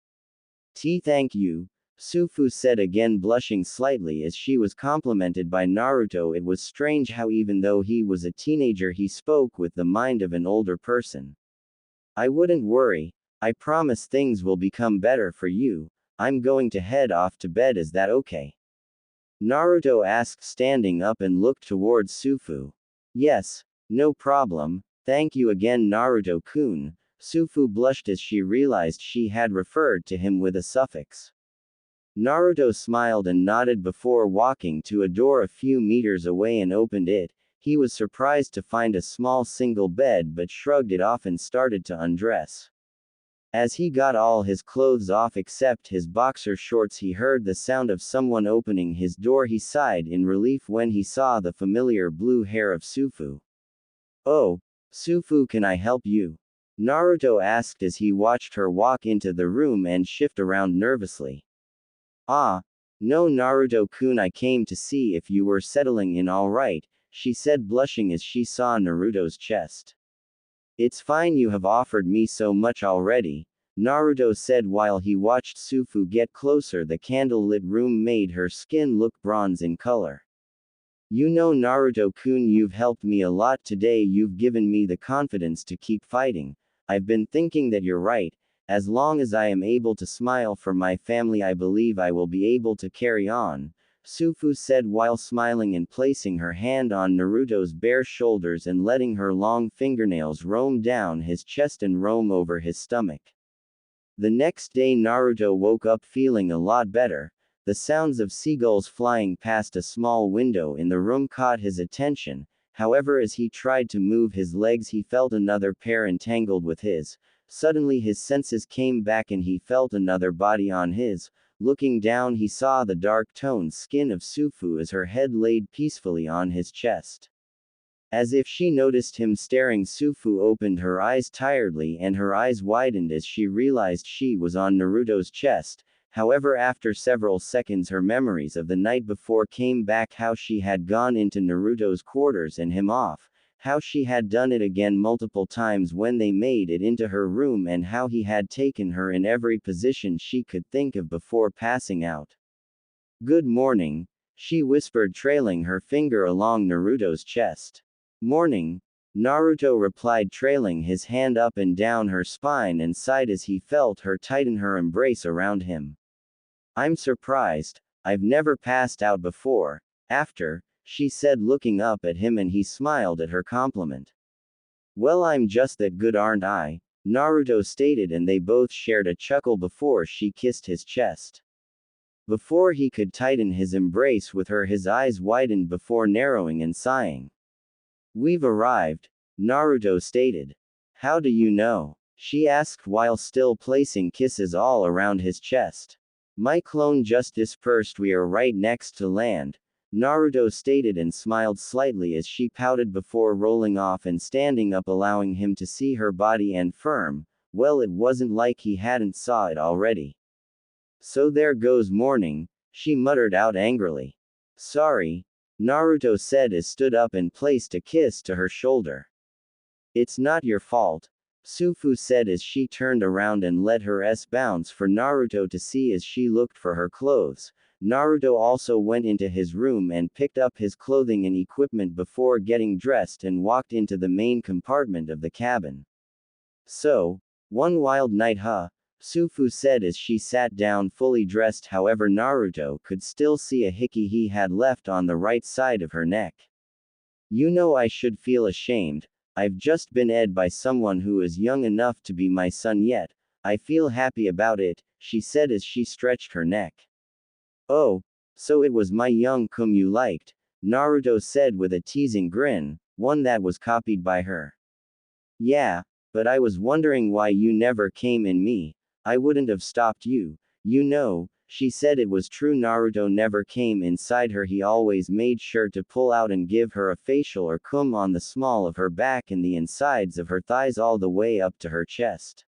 Thank you, Sufu said again, blushing slightly as she was complimented by Naruto. It was strange how even though he was a teenager he spoke with the mind of an older person. I wouldn't worry, I promise things will become better for you. I'm going to head off to bed, is that okay? Naruto asked, standing up and looked towards Sufu. Yes, no problem. Thank you again, Naruto-kun. Sufu blushed as she realized she had referred to him with a suffix. Naruto smiled and nodded before walking to a door a few meters away and opened it. He was surprised to find a small single bed but shrugged it off and started to undress. As he got all his clothes off except his boxer shorts, he heard the sound of someone opening his door. He sighed in relief when he saw the familiar blue hair of Sufu. Oh, Sufu, can I help you? Naruto asked as he watched her walk into the room and shift around nervously. Ah, no, Naruto-kun, I came to see if you were settling in all right, she said, blushing as she saw Naruto's chest. It's fine, you have offered me so much already, Naruto said while he watched Sufu get closer. The candle-lit room made her skin look bronze in color. You know, Naruto-kun, you've helped me a lot today. You've given me the confidence to keep fighting. I've been thinking that you're right. As long as I am able to smile for my family, I believe I will be able to carry on, Sufu said while smiling and placing her hand on Naruto's bare shoulders and letting her long fingernails roam down his chest and roam over his stomach. The next day Naruto woke up feeling a lot better. The sounds of seagulls flying past a small window in the room caught his attention. However, as he tried to move his legs he felt another pair entangled with his. Suddenly his senses came back and he felt another body on his. Looking down he saw the dark-toned skin of Sufu as her head laid peacefully on his chest. As if she noticed him staring, Sufu opened her eyes tiredly and her eyes widened as she realized she was on Naruto's chest. However, after several seconds her memories of the night before came back, how she had gone into Naruto's quarters and him off, how she had done it again multiple times when they made it into her room, and how he had taken her in every position she could think of before passing out. Good morning, she whispered, trailing her finger along Naruto's chest. Morning, Naruto replied, trailing his hand up and down her spine, and sighed as he felt her tighten her embrace around him. I'm surprised, I've never passed out before, she said, looking up at him, and he smiled at her compliment. Well, I'm just that good, aren't I? Naruto stated, and they both shared a chuckle before she kissed his chest. Before he could tighten his embrace with her, his eyes widened before narrowing and sighing. We've arrived, Naruto stated. How do you know? She asked while still placing kisses all around his chest. My clone just dispersed. We are right next to land, Naruto stated and smiled slightly as she pouted before rolling off and standing up, allowing him to see her body and firm. Well, it wasn't like he hadn't saw it already. So there goes morning, she muttered out angrily. Sorry, Naruto said as stood up and placed a kiss to her shoulder. It's not your fault, Sufu said as she turned around and let her bounce for Naruto to see as she looked for her clothes. Naruto also went into his room and picked up his clothing and equipment before getting dressed and walked into the main compartment of the cabin. So, one wild night huh? Sufu said as she sat down fully dressed. However, Naruto could still see a hickey he had left on the right side of her neck. You know, I should feel ashamed. I've just been ed by someone who is young enough to be my son, yet I feel happy about it, she said as she stretched her neck. Oh, so it was my young cum you liked, Naruto said with a teasing grin, one that was copied by her. Yeah, but I was wondering why you never came in me. I wouldn't have stopped you, you know, she said. It was true, Naruto never came inside her. He always made sure to pull out and give her a facial or cum on the small of her back and the insides of her thighs all the way up to her chest.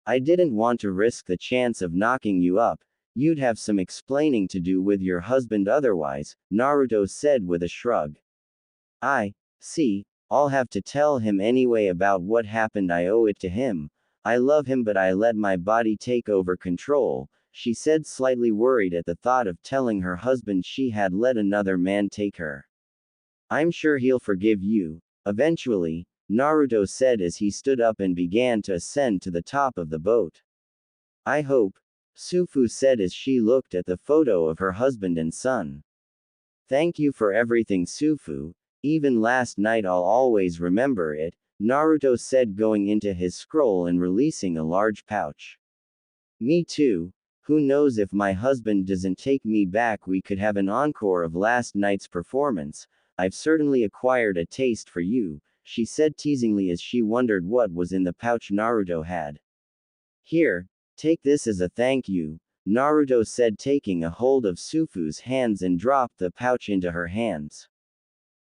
I didn't want to risk the chance of knocking you up. You'd have some explaining to do with your husband otherwise, Naruto said with a shrug. I see, I'll have to tell him anyway about what happened. I owe it to him. I love him, but I let my body take over control, she said, slightly worried at the thought of telling her husband she had let another man take her. I'm sure he'll forgive you, eventually, Naruto said as he stood up and began to ascend to the top of the boat. I hope, Sufu said as she looked at the photo of her husband and son. Thank you for everything, Sufu. Even last night I'll always remember it, Naruto said, going into his scroll and releasing a large pouch. Me too. Who knows, if my husband doesn't take me back, we could have an encore of last night's performance. I've certainly acquired a taste for you, she said teasingly as she wondered what was in the pouch Naruto had. Here, take this as a thank you, Naruto said, taking a hold of Sufu's hands and dropped the pouch into her hands.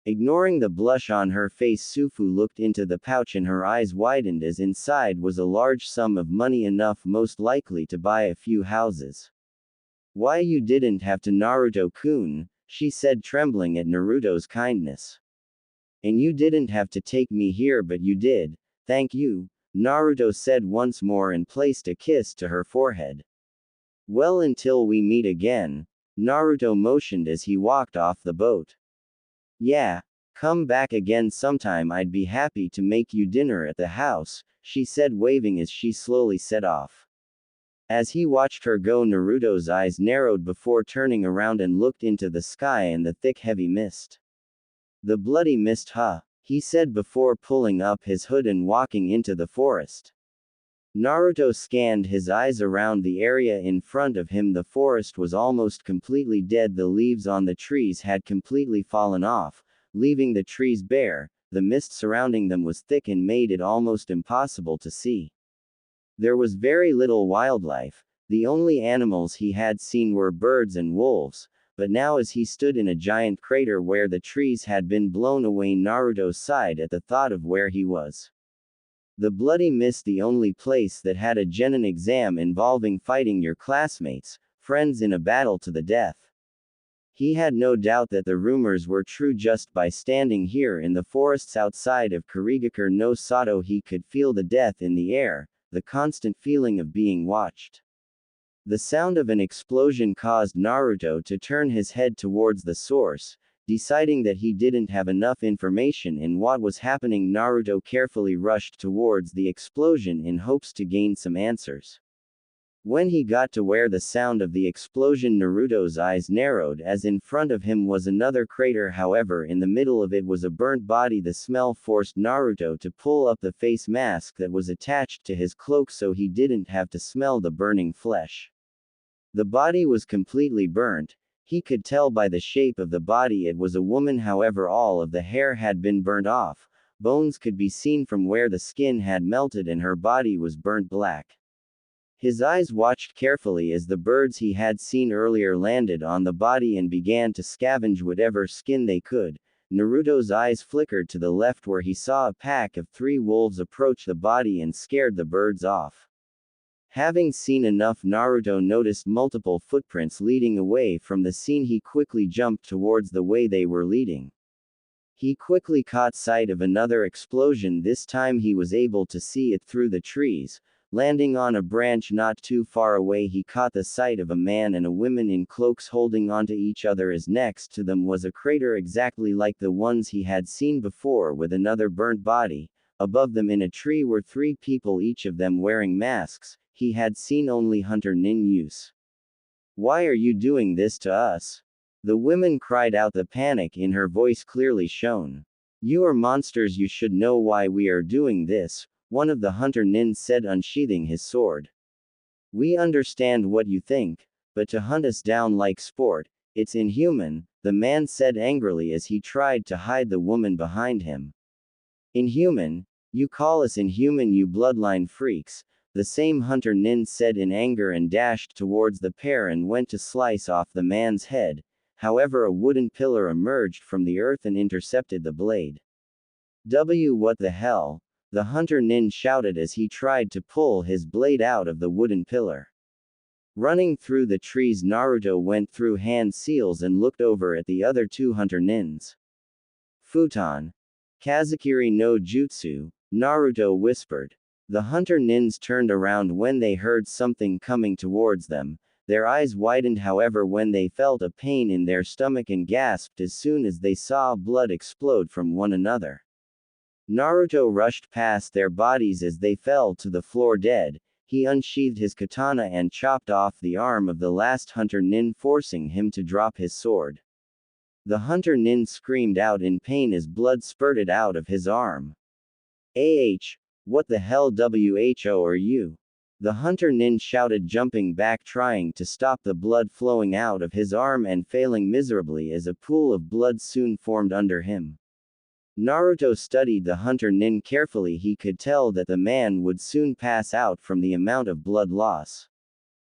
Ignoring the blush on her face, Sufu looked into the pouch and her eyes widened as inside was a large sum of money, enough most likely to buy a few houses. Why, you didn't have to, Naruto-kun, she said, trembling at Naruto's kindness. And you didn't have to take me here, but you did. Thank you, Naruto said once more and placed a kiss to her forehead. Well, until we meet again, Naruto motioned as he walked off the boat. Yeah, come back again sometime. I'd be happy to make you dinner at the house, she said, waving as she slowly set off. As he watched her go, Naruto's eyes narrowed before turning around and looked into the sky and the thick heavy mist. The bloody mist, huh? He said before pulling up his hood and walking into the forest. Naruto scanned his eyes around the area in front of him. The forest was almost completely dead. The leaves on the trees had completely fallen off, leaving the trees bare. The mist surrounding them was thick and made it almost impossible to see. There was very little wildlife. The only animals he had seen were birds and wolves, but now as he stood in a giant crater where the trees had been blown away, Naruto sighed at the thought of where he was. The bloody mist, the only place that had a genin exam involving fighting your classmates, friends in a battle to the death. He had no doubt that the rumors were true. Just by standing here in the forests outside of Kirigakure no Sato, he could feel the death in the air, the constant feeling of being watched. The sound of an explosion caused Naruto to turn his head towards the source. Deciding that he didn't have enough information in what was happening, Naruto carefully rushed towards the explosion in hopes to gain some answers. When he got to where the sound of the explosion, Naruto's eyes narrowed as in front of him was another crater. However, in the middle of it was a burnt body. The smell forced Naruto to pull up the face mask that was attached to his cloak so he didn't have to smell the burning flesh. The body was completely burnt. He could tell by the shape of the body it was a woman. However, all of the hair had been burnt off, bones could be seen from where the skin had melted, and her body was burnt black. His eyes watched carefully as the birds he had seen earlier landed on the body and began to scavenge whatever skin they could. Naruto's eyes flickered to the left where he saw a pack of 3 wolves approach the body and scared the birds off. Having seen enough, Naruto noticed multiple footprints leading away from the scene. He quickly jumped towards the way they were leading. He quickly caught sight of another explosion. This time he was able to see it through the trees. Landing on a branch not too far away, he caught the sight of a man and a woman in cloaks holding onto each other, as next to them was a crater exactly like the ones he had seen before with another burnt body. Above them in a tree were 3 people, each of them wearing masks. He had seen only Hunter Nin use. "Why are you doing this to us?" The woman cried out, the panic in her voice clearly shown. "You are monsters, you should know why we are doing this," one of the Hunter Nin said, unsheathing his sword. "We understand what you think, but to hunt us down like sport, it's inhuman," the man said angrily as he tried to hide the woman behind him. "Inhuman? You call us inhuman, you bloodline freaks," the same Hunter Nin said in anger and dashed towards the pair and went to slice off the man's head. However, a wooden pillar emerged from the earth and intercepted the blade. What the hell?" the Hunter Nin shouted as he tried to pull his blade out of the wooden pillar. Running through the trees, Naruto went through hand seals and looked over at the other 2 Hunter Nins. "Futon. Kazakiri no Jutsu," Naruto whispered. The Hunter Nins turned around when they heard something coming towards them. Their eyes widened, however, when they felt a pain in their stomach and gasped as soon as they saw blood explode from one another. Naruto rushed past their bodies as they fell to the floor dead. He unsheathed his katana and chopped off the arm of the last Hunter Nin, forcing him to drop his sword. The Hunter Nin screamed out in pain as blood spurted out of his arm. What the hell who are you?" the Hunter Nin shouted, jumping back trying to stop the blood flowing out of his arm and failing miserably as a pool of blood soon formed under him. Naruto studied the Hunter Nin carefully. He could tell that the man would soon pass out from the amount of blood loss.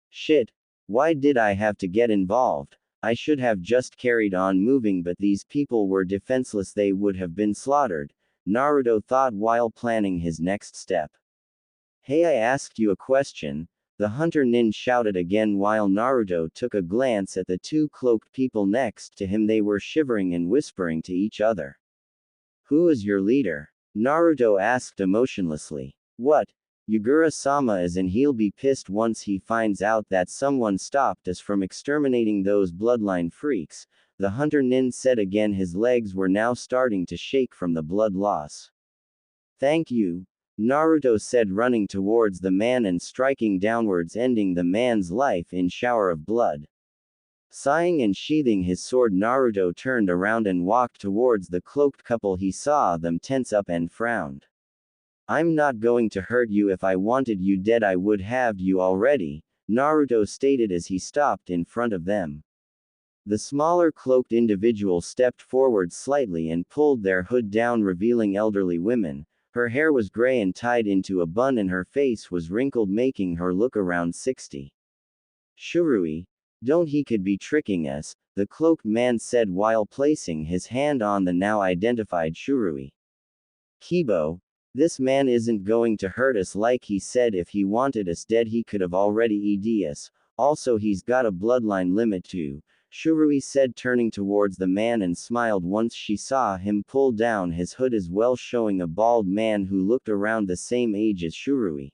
"Shit. Why did I have to get involved? I should have just carried on moving, but these people were defenseless, they would have been slaughtered," Naruto thought while planning his next step. "Hey, I asked you a question," the Hunter Nin shouted again while Naruto took a glance at the 2 cloaked people next to him. They were shivering and whispering to each other. "Who is your leader?" Naruto asked emotionlessly. "What? Yugura-sama is, and he'll be pissed once he finds out that someone stopped us from exterminating those bloodline freaks," the Hunter Nin said again. His legs were now starting to shake from the blood loss. "Thank you," Naruto said, running towards the man and striking downwards, ending the man's life in shower of blood. Sighing and sheathing his sword, Naruto turned around and walked towards the cloaked couple. He saw them tense up and frowned. "I'm not going to hurt you. If I wanted you dead, I would have you already," Naruto stated as he stopped in front of them. The smaller cloaked individual stepped forward slightly and pulled their hood down, revealing elderly women. Her hair was gray and tied into a bun and her face was wrinkled, making her look around 60. "Shurui, don't, he could be tricking us," the cloaked man said while placing his hand on the now identified Shurui. "Kibo, this man isn't going to hurt us like he said. If he wanted us dead, he could have already ED us. Also, he's got a bloodline limit too," Shurui said, turning towards the man and smiled once she saw him pull down his hood as well, showing a bald man who looked around the same age as Shurui.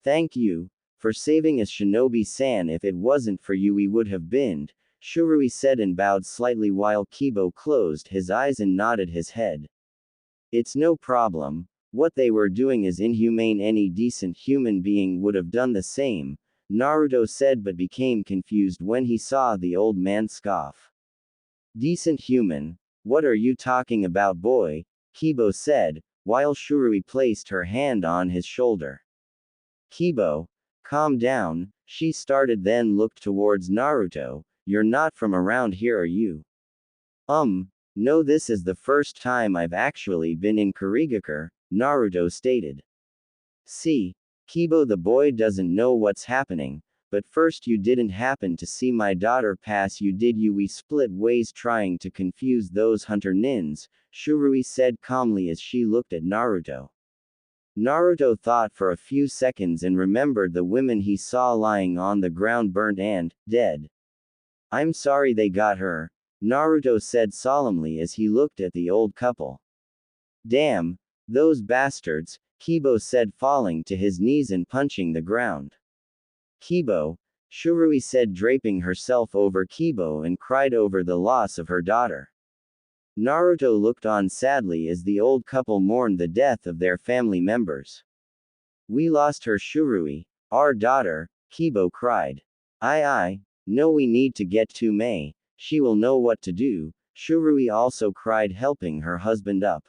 "Thank you for saving us, Shinobi-san. If it wasn't for you, we would have been," Shurui said and bowed slightly while Kibo closed his eyes and nodded his head. "It's no problem. What they were doing is inhumane. Any decent human being would have done the same," Naruto said, but became confused when he saw the old man scoff. "Decent human? What are you talking about, boy?" Kibo said, while Shurui placed her hand on his shoulder. "Kibo, calm down," she started, then looked towards Naruto. "You're not from around here, are you?" No, this is the first time I've actually been in Kurigakure," Naruto stated. "See, Kibo, the boy doesn't know what's happening, but first you didn't happen to see my daughter pass you, did you? We split ways trying to confuse those hunter nins, Shurui said calmly as she looked at Naruto. Naruto thought for a few seconds and remembered the women he saw lying on the ground, burnt and dead. I'm sorry they got her, Naruto said solemnly as he looked at the old couple. Damn, those bastards, Kibo said, falling to his knees and punching the ground. Kibo, Shurui said, draping herself over Kibo, and cried over the loss of her daughter. Naruto looked on sadly as the old couple mourned the death of their family members. We lost her, Shurui, our daughter, Kibo cried. I know we need to get to Mei, she will know what to do, Shurui also cried, helping her husband up.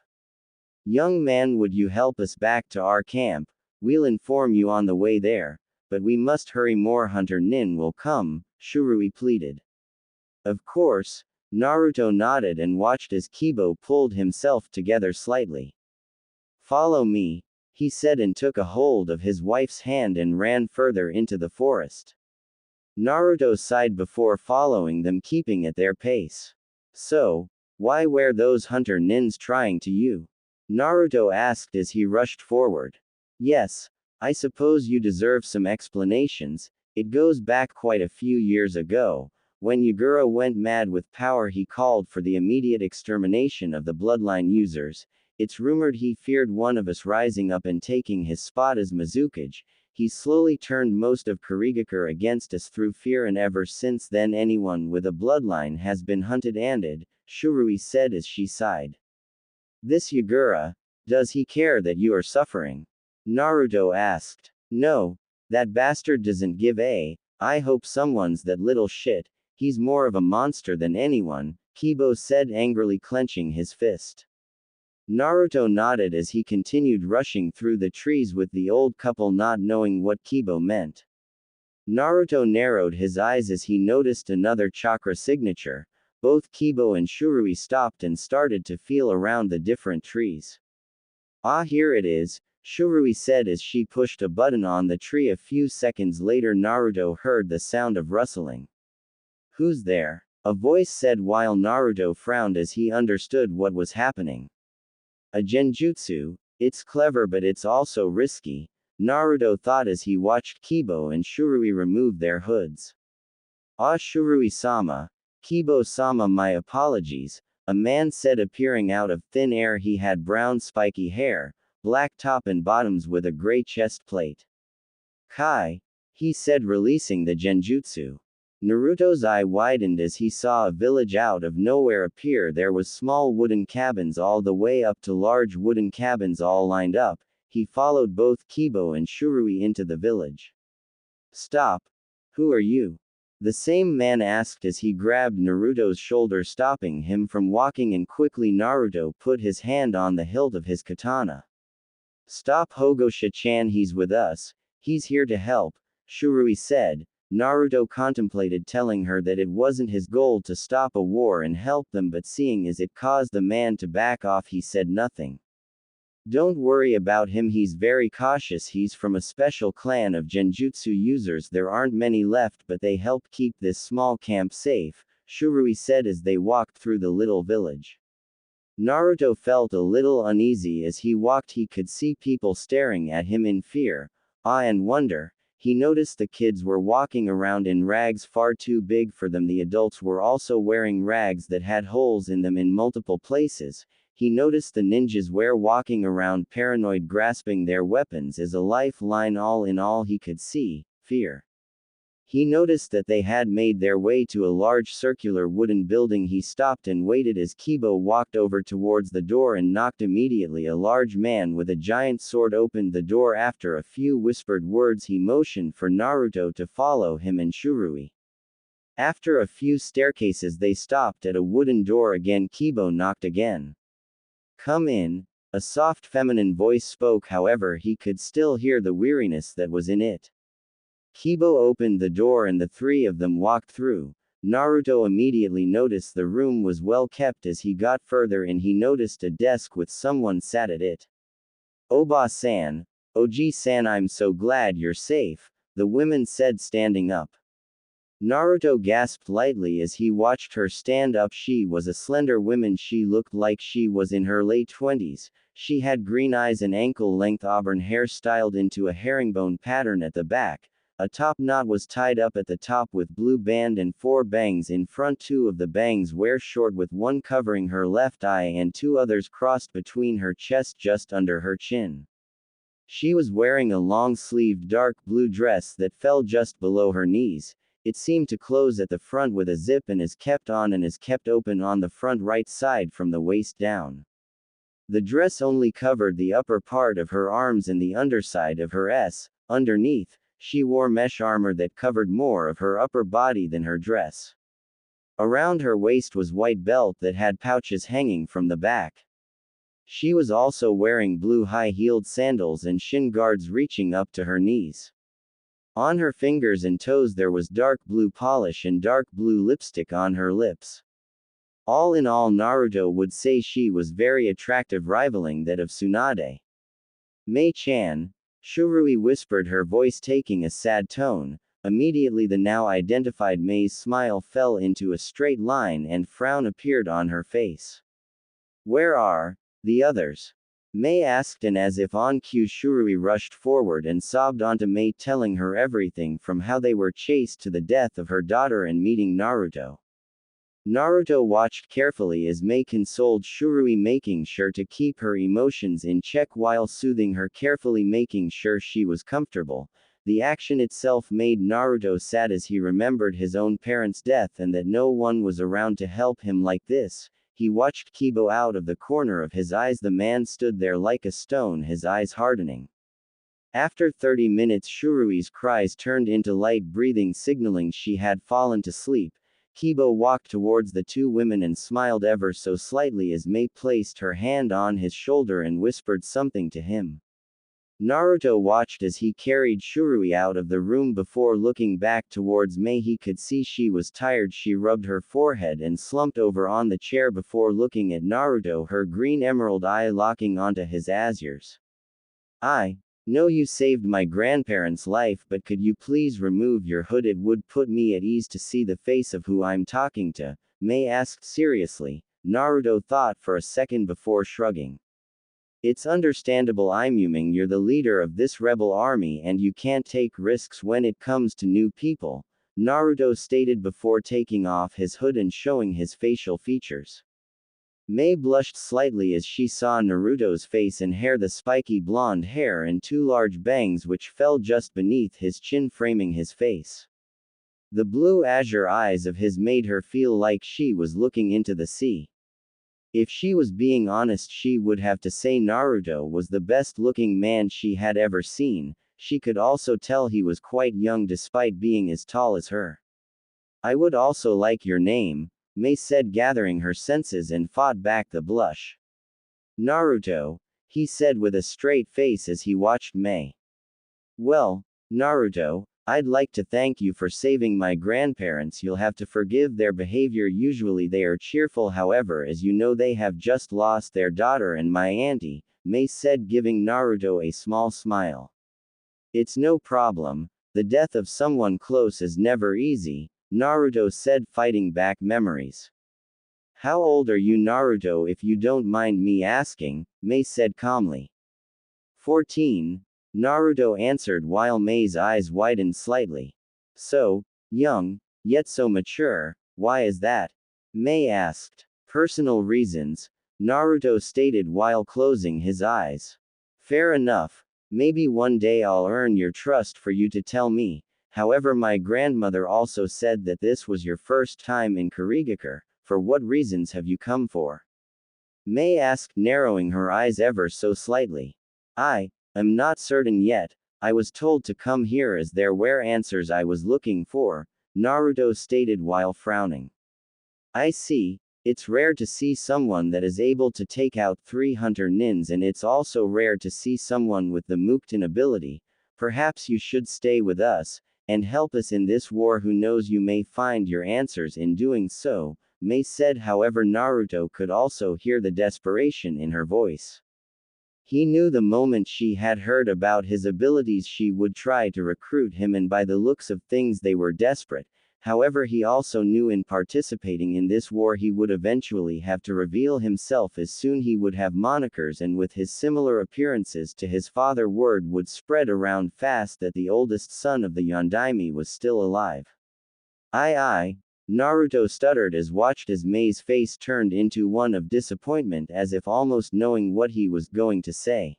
Young man, would you help us back to our camp? We'll inform you on the way there, but we must hurry, more hunter nin will come, Shurui pleaded. Of course, Naruto nodded and watched as Kibo pulled himself together slightly. Follow me, he said, and took a hold of his wife's hand and ran further into the forest. Naruto sighed before following them, keeping at their pace. So, why were those hunter nins trying to you? Naruto asked as he rushed forward. Yes, I suppose you deserve some explanations. It goes back quite a few years ago. When Yagura went mad with power, he called for the immediate extermination of the bloodline users. It's rumored he feared one of us rising up and taking his spot as Mizukage. He slowly turned most of Kurigakure against us through fear, and ever since then anyone with a bloodline has been hunted and ended, Shurui said as she sighed. This Yagura, does he care that you are suffering? Naruto asked. No, that bastard doesn't give a. I hope someone's that little shit, he's more of a monster than anyone, Kibo said angrily, clenching his fist. Naruto nodded as he continued rushing through the trees with the old couple, not knowing what Kibo meant. Naruto narrowed his eyes as he noticed another chakra signature. Both Kibo and Shurui stopped and started to feel around the different trees. Ah, here it is, Shurui said as she pushed a button on the tree. A few seconds later, Naruto heard the sound of rustling. Who's there? A voice said while Naruto frowned as he understood what was happening. A genjutsu, it's clever but it's also risky, Naruto thought as he watched Kibo and Shurui remove their hoods. Ah, Shurui-sama, Kibo-sama, my apologies, a man said, appearing out of thin air. He had brown spiky hair, black top and bottoms with a gray chest plate. Kai, he said, releasing the genjutsu. Naruto's eye widened as he saw a village out of nowhere appear. There was small wooden cabins all the way up to large wooden cabins all lined up. He followed both Kibo and Shurui into the village. Stop. Who are you? The same man asked as he grabbed Naruto's shoulder, stopping him from walking, and quickly Naruto put his hand on the hilt of his katana. Stop, Hogosha-chan, he's with us, he's here to help, Shurui said. Naruto contemplated telling her that it wasn't his goal to stop a war and help them, but seeing as it caused the man to back off, he said nothing. Don't worry about him, he's very cautious. He's from a special clan of genjutsu users. There aren't many left, but they help keep this small camp safe, Shurui said as they walked through the little village. Naruto felt a little uneasy as he walked. He could see people staring at him in fear, awe and wonder. He noticed the kids were walking around in rags far too big for them. The adults were also wearing rags that had holes in them in multiple places. He noticed the ninjas were walking around paranoid, grasping their weapons as a lifeline. All in all, he could see fear. He noticed that they had made their way to a large circular wooden building. He stopped and waited as Kibo walked over towards the door and knocked. Immediately, a large man with a giant sword opened the door. After a few whispered words, he motioned for Naruto to follow him and Shurui. After a few staircases, they stopped at a wooden door again. Kibo knocked again. Come in, a soft feminine voice spoke. However, he could still hear the weariness that was in it. Kibo opened the door and the three of them walked through. Naruto immediately noticed the room was well kept. As he got further in, he noticed a desk with someone sat at it. Oba-san, Oji-san, I'm so glad you're safe, the women said, standing up. Naruto gasped lightly as he watched her stand up. She was a slender woman. She looked like she was in her late 20s. She had green eyes and ankle-length auburn hair styled into a herringbone pattern at the back. A top knot was tied up at the top with blue band and 4 bangs in front. 2 of the bangs were short, with one covering her left eye and 2 others crossed between her chest just under her chin. She was wearing a long-sleeved dark blue dress that fell just below her knees. It seemed to close at the front with a zip and is kept open on the front right side from the waist down. The dress only covered the upper part of her arms and the underside of her s. Underneath, she wore mesh armor that covered more of her upper body than her dress. Around her waist was white belt that had pouches hanging from the back. She was also wearing blue high-heeled sandals and shin guards reaching up to her knees. On her fingers and toes there was dark blue polish and dark blue lipstick on her lips. All in all, Naruto would say she was very attractive, rivaling that of Tsunade. Mei-chan, Shurui whispered, her voice taking a sad tone. Immediately the now identified Mei's smile fell into a straight line and frown appeared on her face. Where are the others? Mei asked, and as if on cue Shurui rushed forward and sobbed onto Mei, telling her everything from how they were chased to the death of her daughter and meeting Naruto. Naruto watched carefully as Mei consoled Shurui, making sure to keep her emotions in check while soothing her carefully, making sure she was comfortable. The action itself made Naruto sad as he remembered his own parents' death and that no one was around to help him like this. He watched Kibo out of the corner of his eyes. The man stood there like a stone, his eyes hardening. After 30 minutes, Shurui's cries turned into light breathing, signaling she had fallen to sleep. Kibo walked towards the 2 women and smiled ever so slightly as Mei placed her hand on his shoulder and whispered something to him. Naruto watched as he carried Shurui out of the room. Before looking back towards Mei, he could see she was tired. She rubbed her forehead and slumped over on the chair before looking at Naruto, her green emerald eye locking onto his azures. I know you saved my grandparents' life, but could you please remove your hood? It would put me at ease to see the face of who I'm talking to, Mei asked seriously. Naruto thought for a second before shrugging. It's understandable, I'm human. You're the leader of this rebel army and you can't take risks when it comes to new people, Naruto stated before taking off his hood and showing his facial features. Mei blushed slightly as she saw Naruto's face and hair, the spiky blonde hair and 2 large bangs which fell just beneath his chin framing his face. The blue azure eyes of his made her feel like she was looking into the sea. If she was being honest, she would have to say Naruto was the best-looking man she had ever seen. She could also tell he was quite young despite being as tall as her. I would also like your name, Mei said, gathering her senses and fought back the blush. Naruto, he said with a straight face as he watched Mei. Well, Naruto, I'd like to thank you for saving my grandparents. You'll have to forgive their behavior. Usually they are cheerful, however, as you know, they have just lost their daughter and my auntie, Mei said, giving Naruto a small smile. It's no problem. The death of someone close is never easy, Naruto said, fighting back memories. How old are you, Naruto, if you don't mind me asking? Mei said calmly. 14. Naruto answered while Mei's eyes widened slightly. So young, yet so mature, why is that? Mei asked. Personal reasons, Naruto stated while closing his eyes. Fair enough. Maybe one day I'll earn your trust for you to tell me. However, my grandmother also said that this was your first time in Kirigakure. For what reasons have you come for? Mei asked, narrowing her eyes ever so slightly. I'm not certain yet. I was told to come here as there were answers I was looking for, Naruto stated while frowning. I see. It's rare to see someone that is able to take out 3 hunter nins, and it's also rare to see someone with the Mukten ability. Perhaps you should stay with us and help us in this war. Who knows, you may find your answers in doing so, Mei said. However, Naruto could also hear the desperation in her voice. He knew the moment she had heard about his abilities she would try to recruit him, and by the looks of things they were desperate. However, he also knew in participating in this war he would eventually have to reveal himself, as soon he would have monikers, and with his similar appearances to his father, word would spread around fast that the oldest son of the Yondaime was still alive. Aye, Naruto stuttered as watched as Mei's face turned into one of disappointment, as if almost knowing what he was going to say.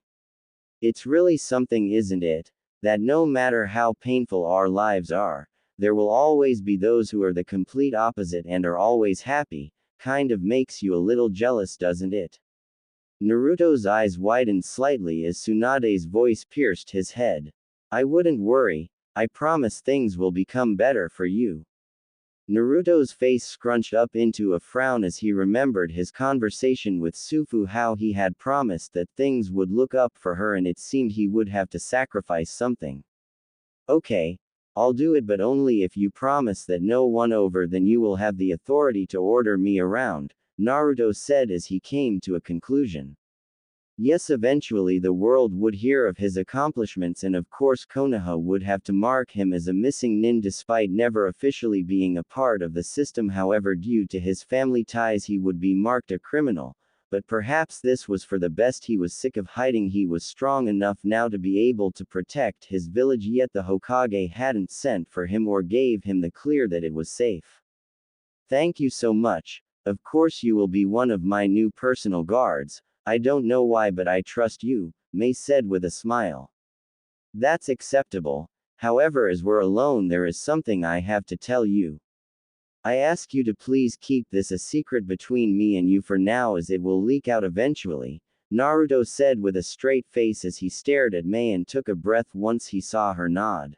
It's really something, isn't it? That no matter how painful our lives are, there will always be those who are the complete opposite and are always happy. Kind of makes you a little jealous, doesn't it? Naruto's eyes widened slightly as Tsunade's voice pierced his head. I wouldn't worry, I promise things will become better for you. Naruto's face scrunched up into a frown as he remembered his conversation with Sufu, how he had promised that things would look up for her and it seemed he would have to sacrifice something. Okay, I'll do it, but only if you promise that no one over than you will have the authority to order me around, Naruto said as he came to a conclusion. Yes, eventually the world would hear of his accomplishments, and of course Konoha would have to mark him as a missing nin despite never officially being a part of the system. However, due to his family ties he would be marked a criminal, but perhaps this was for the best. He was sick of hiding. He was strong enough now to be able to protect his village, yet the Hokage hadn't sent for him or gave him the clear that it was safe. Thank you so much. Of course you will be one of my new personal guards. I don't know why, but I trust you, Mei said with a smile. That's acceptable. However, as we're alone, there is something I have to tell you. I ask you to please keep this a secret between me and you for now, as it will leak out eventually, Naruto said with a straight face as he stared at Mei and took a breath once he saw her nod.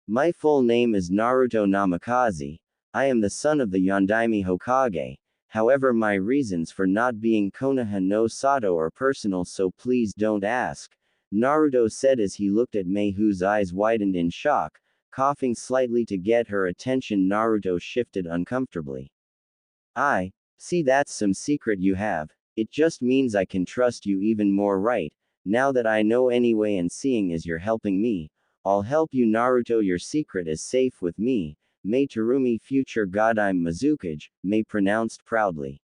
My full name is Naruto Namikaze. I am the son of the Yondaime Hokage. However, my reasons for not being Konoha no Sato are personal, so please don't ask, Naruto said as he looked at Mei, whose eyes widened in shock. Coughing slightly to get her attention, Naruto shifted uncomfortably. I see, that's some secret you have. It just means I can trust you even more, right? Now that I know anyway, and seeing as you're helping me, I'll help you, Naruto. Your secret is safe with me. Mei Terumi, future Godime Mizukage, Mei pronounced proudly.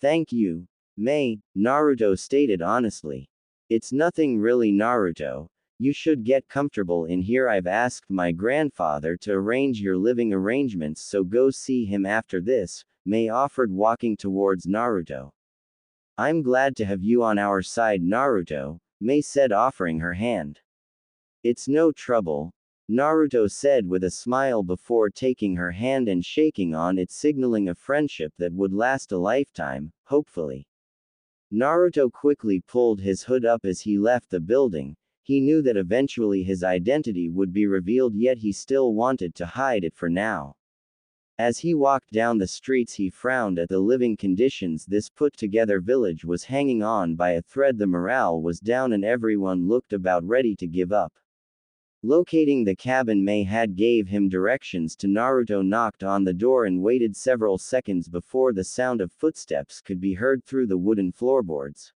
Thank you, Mei, Naruto stated honestly. It's nothing really, Naruto. You should get comfortable in here. I've asked my grandfather to arrange your living arrangements, so go see him after this, Mei offered, walking towards Naruto. I'm glad to have you on our side, Naruto, Mei said, offering her hand. It's no trouble, Naruto said with a smile before taking her hand and shaking on it, signaling a friendship that would last a lifetime, hopefully. Naruto quickly pulled his hood up as he left the building. He knew that eventually his identity would be revealed, yet he still wanted to hide it for now. As he walked down the streets, he frowned at the living conditions this put-together village was hanging on by a thread. The morale was down and everyone looked about ready to give up. Locating the cabin, Mei had gave him directions to Naruto, knocked on the door and waited several seconds before the sound of footsteps could be heard through the wooden floorboards.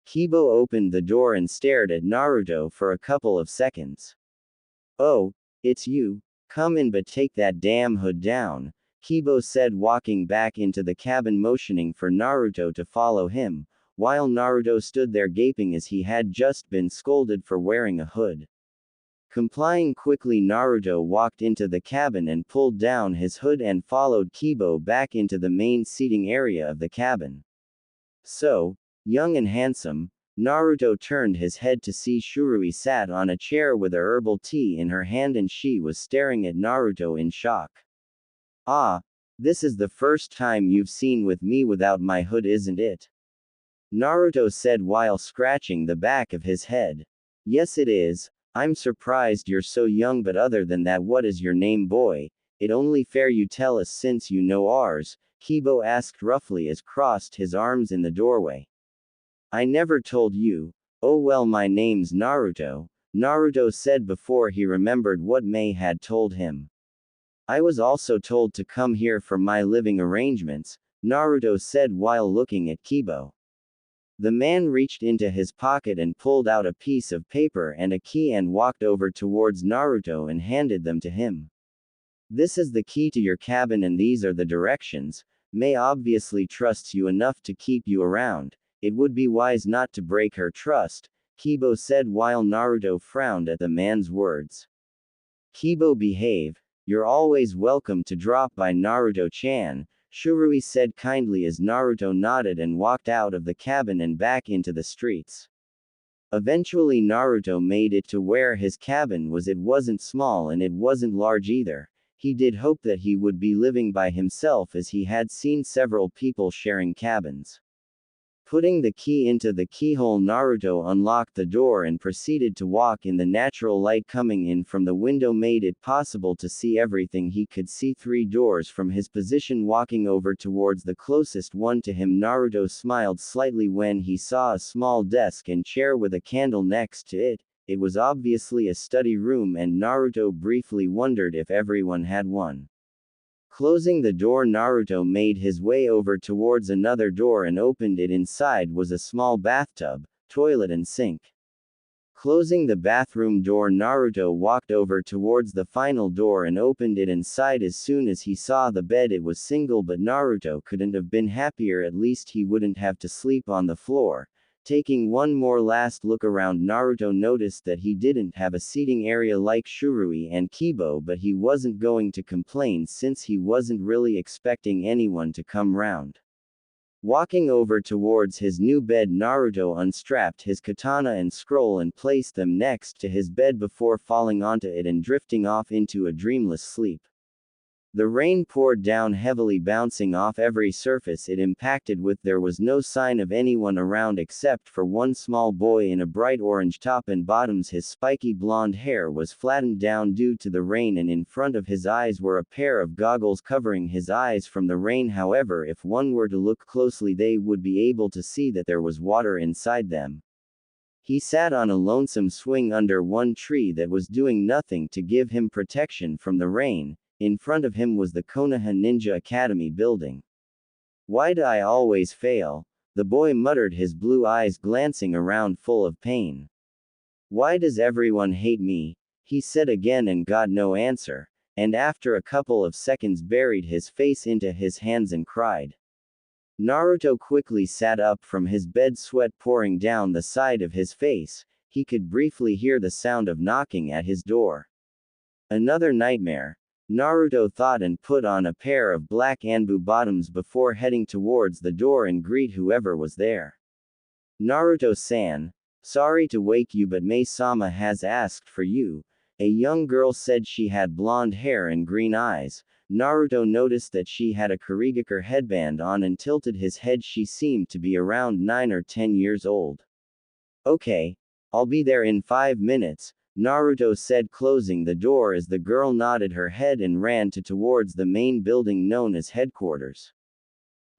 Kibo opened the door and stared at Naruto for a couple of seconds. Oh, it's you. Come in, but take that damn hood down, Kibo said, walking back into the cabin, motioning for Naruto to follow him, while Naruto stood there gaping as he had just been scolded for wearing a hood. Complying quickly, Naruto walked into the cabin and pulled down his hood and followed Kibo back into the main seating area of the cabin. So, young and handsome, Naruto turned his head to see Shurui sat on a chair with a herbal tea in her hand, and she was staring at Naruto in shock. Ah, this is the first time you've seen with me without my hood, isn't it? Naruto said while scratching the back of his head. Yes, it is. I'm surprised you're so young, but other than that, what is your name, boy? It only fair you tell us since you know ours, Kibo asked roughly as crossed his arms in the doorway. I never told you. Oh well, my name's Naruto, Naruto said before he remembered what Mei had told him. I was also told to come here for my living arrangements, Naruto said while looking at Kibo. The man reached into his pocket and pulled out a piece of paper and a key and walked over towards Naruto and handed them to him. This is the key to your cabin and these are the directions. Mei obviously trusts you enough to keep you around. It would be wise not to break her trust, Kibo said while Naruto frowned at the man's words. Kibo, behave. You're always welcome to drop by, Naruto-chan, Shurui said kindly as Naruto nodded and walked out of the cabin and back into the streets. Eventually Naruto made it to where his cabin was. It wasn't small and it wasn't large either. He did hope that he would be living by himself as he had seen several people sharing cabins. Putting the key into the keyhole, Naruto unlocked the door and proceeded to walk in. The natural light coming in from the window made it possible to see everything. He could see 3 doors from his position. Walking over towards the closest one to him, Naruto smiled slightly when he saw a small desk and chair with a candle next to it. It was obviously a study room and Naruto briefly wondered if everyone had one. Closing the door, Naruto made his way over towards another door and opened it. Inside was a small bathtub, toilet and sink. Closing the bathroom door, Naruto walked over towards the final door and opened it and sighed as soon as he saw the bed. It was single, but Naruto couldn't have been happier. At least he wouldn't have to sleep on the floor. Taking one more last look around, Naruto noticed that he didn't have a seating area like Shurui and Kibo, but he wasn't going to complain since he wasn't really expecting anyone to come round. Walking over towards his new bed, Naruto unstrapped his katana and scroll and placed them next to his bed before falling onto it and drifting off into a dreamless sleep. The rain poured down heavily, bouncing off every surface it impacted with. There was no sign of anyone around except for one small boy in a bright orange top and bottoms. His spiky blonde hair was flattened down due to the rain and in front of his eyes were a pair of goggles covering his eyes from the rain. However, if one were to look closely, they would be able to see that there was water inside them. He sat on a lonesome swing under one tree that was doing nothing to give him protection from the rain. In front of him was the Konoha Ninja Academy building. Why do I always fail? The boy muttered, his blue eyes glancing around full of pain. Why does everyone hate me? He said again and got no answer, and after a couple of seconds buried his face into his hands and cried. Naruto quickly sat up from his bed, sweat pouring down the side of his face. He could briefly hear the sound of knocking at his door. Another nightmare, Naruto thought, and put on a pair of black Anbu bottoms before heading towards the door and greet whoever was there. Naruto-san, sorry to wake you, but Mei-sama has asked for you, a young girl said. She had blonde hair and green eyes. Naruto noticed that she had a Kurigakure headband on and tilted his head. She seemed to be around 9 or 10 years old. Okay, I'll be there in 5 minutes. Naruto said, closing the door as the girl nodded her head and ran towards the main building known as headquarters.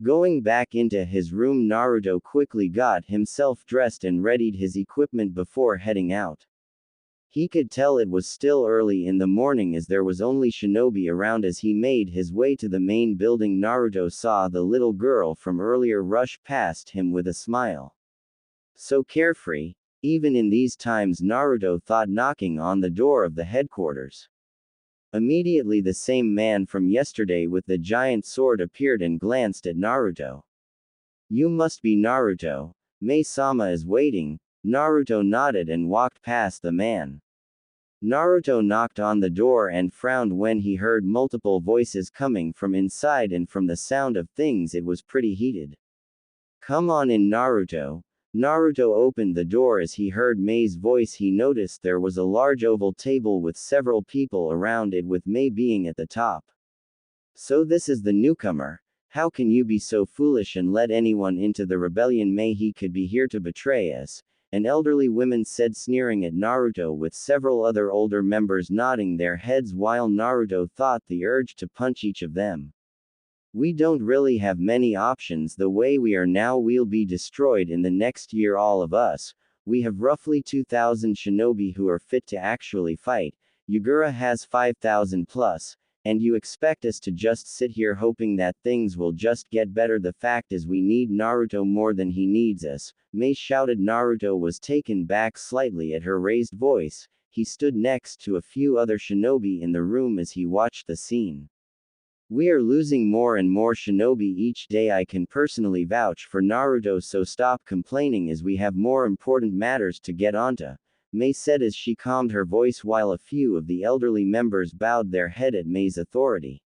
Going back into his room, Naruto quickly got himself dressed and readied his equipment before heading out. He could tell it was still early in the morning as there was only Shinobi around. As he made his way to the main building, Naruto saw the little girl from earlier rush past him with a smile. So carefree. Even in these times, Naruto thought, knocking on the door of the headquarters. Immediately the same man from yesterday with the giant sword appeared and glanced at Naruto. You must be Naruto. Mei-sama is waiting. Naruto nodded and walked past the man. Naruto knocked on the door and frowned when he heard multiple voices coming from inside, and from the sound of things it was pretty heated. Come on in, Naruto. Naruto opened the door. As he heard Mei's voice, he noticed there was a large oval table with several people around it, with Mei being at the top. So this is the newcomer. How can you be so foolish and let anyone into the rebellion? Mei, he could be here to betray us, an elderly woman said, sneering at Naruto, with several other older members nodding their heads while Naruto thought the urge to punch each of them. We don't really have many options. The way we are now, we'll be destroyed in the next year, all of us. We have roughly 2,000 shinobi who are fit to actually fight. Yagura has 5,000 plus, And you expect us to just sit here hoping that things will just get better? The fact is we need Naruto more than he needs us, Mei shouted. Naruto was taken back slightly at her raised voice. He stood next to a few other shinobi in the room as he watched the scene. We are losing more and more shinobi each day. I can personally vouch for Naruto, so stop complaining as we have more important matters to get onto, Mei said as she calmed her voice while a few of the elderly members bowed their head at Mei's authority.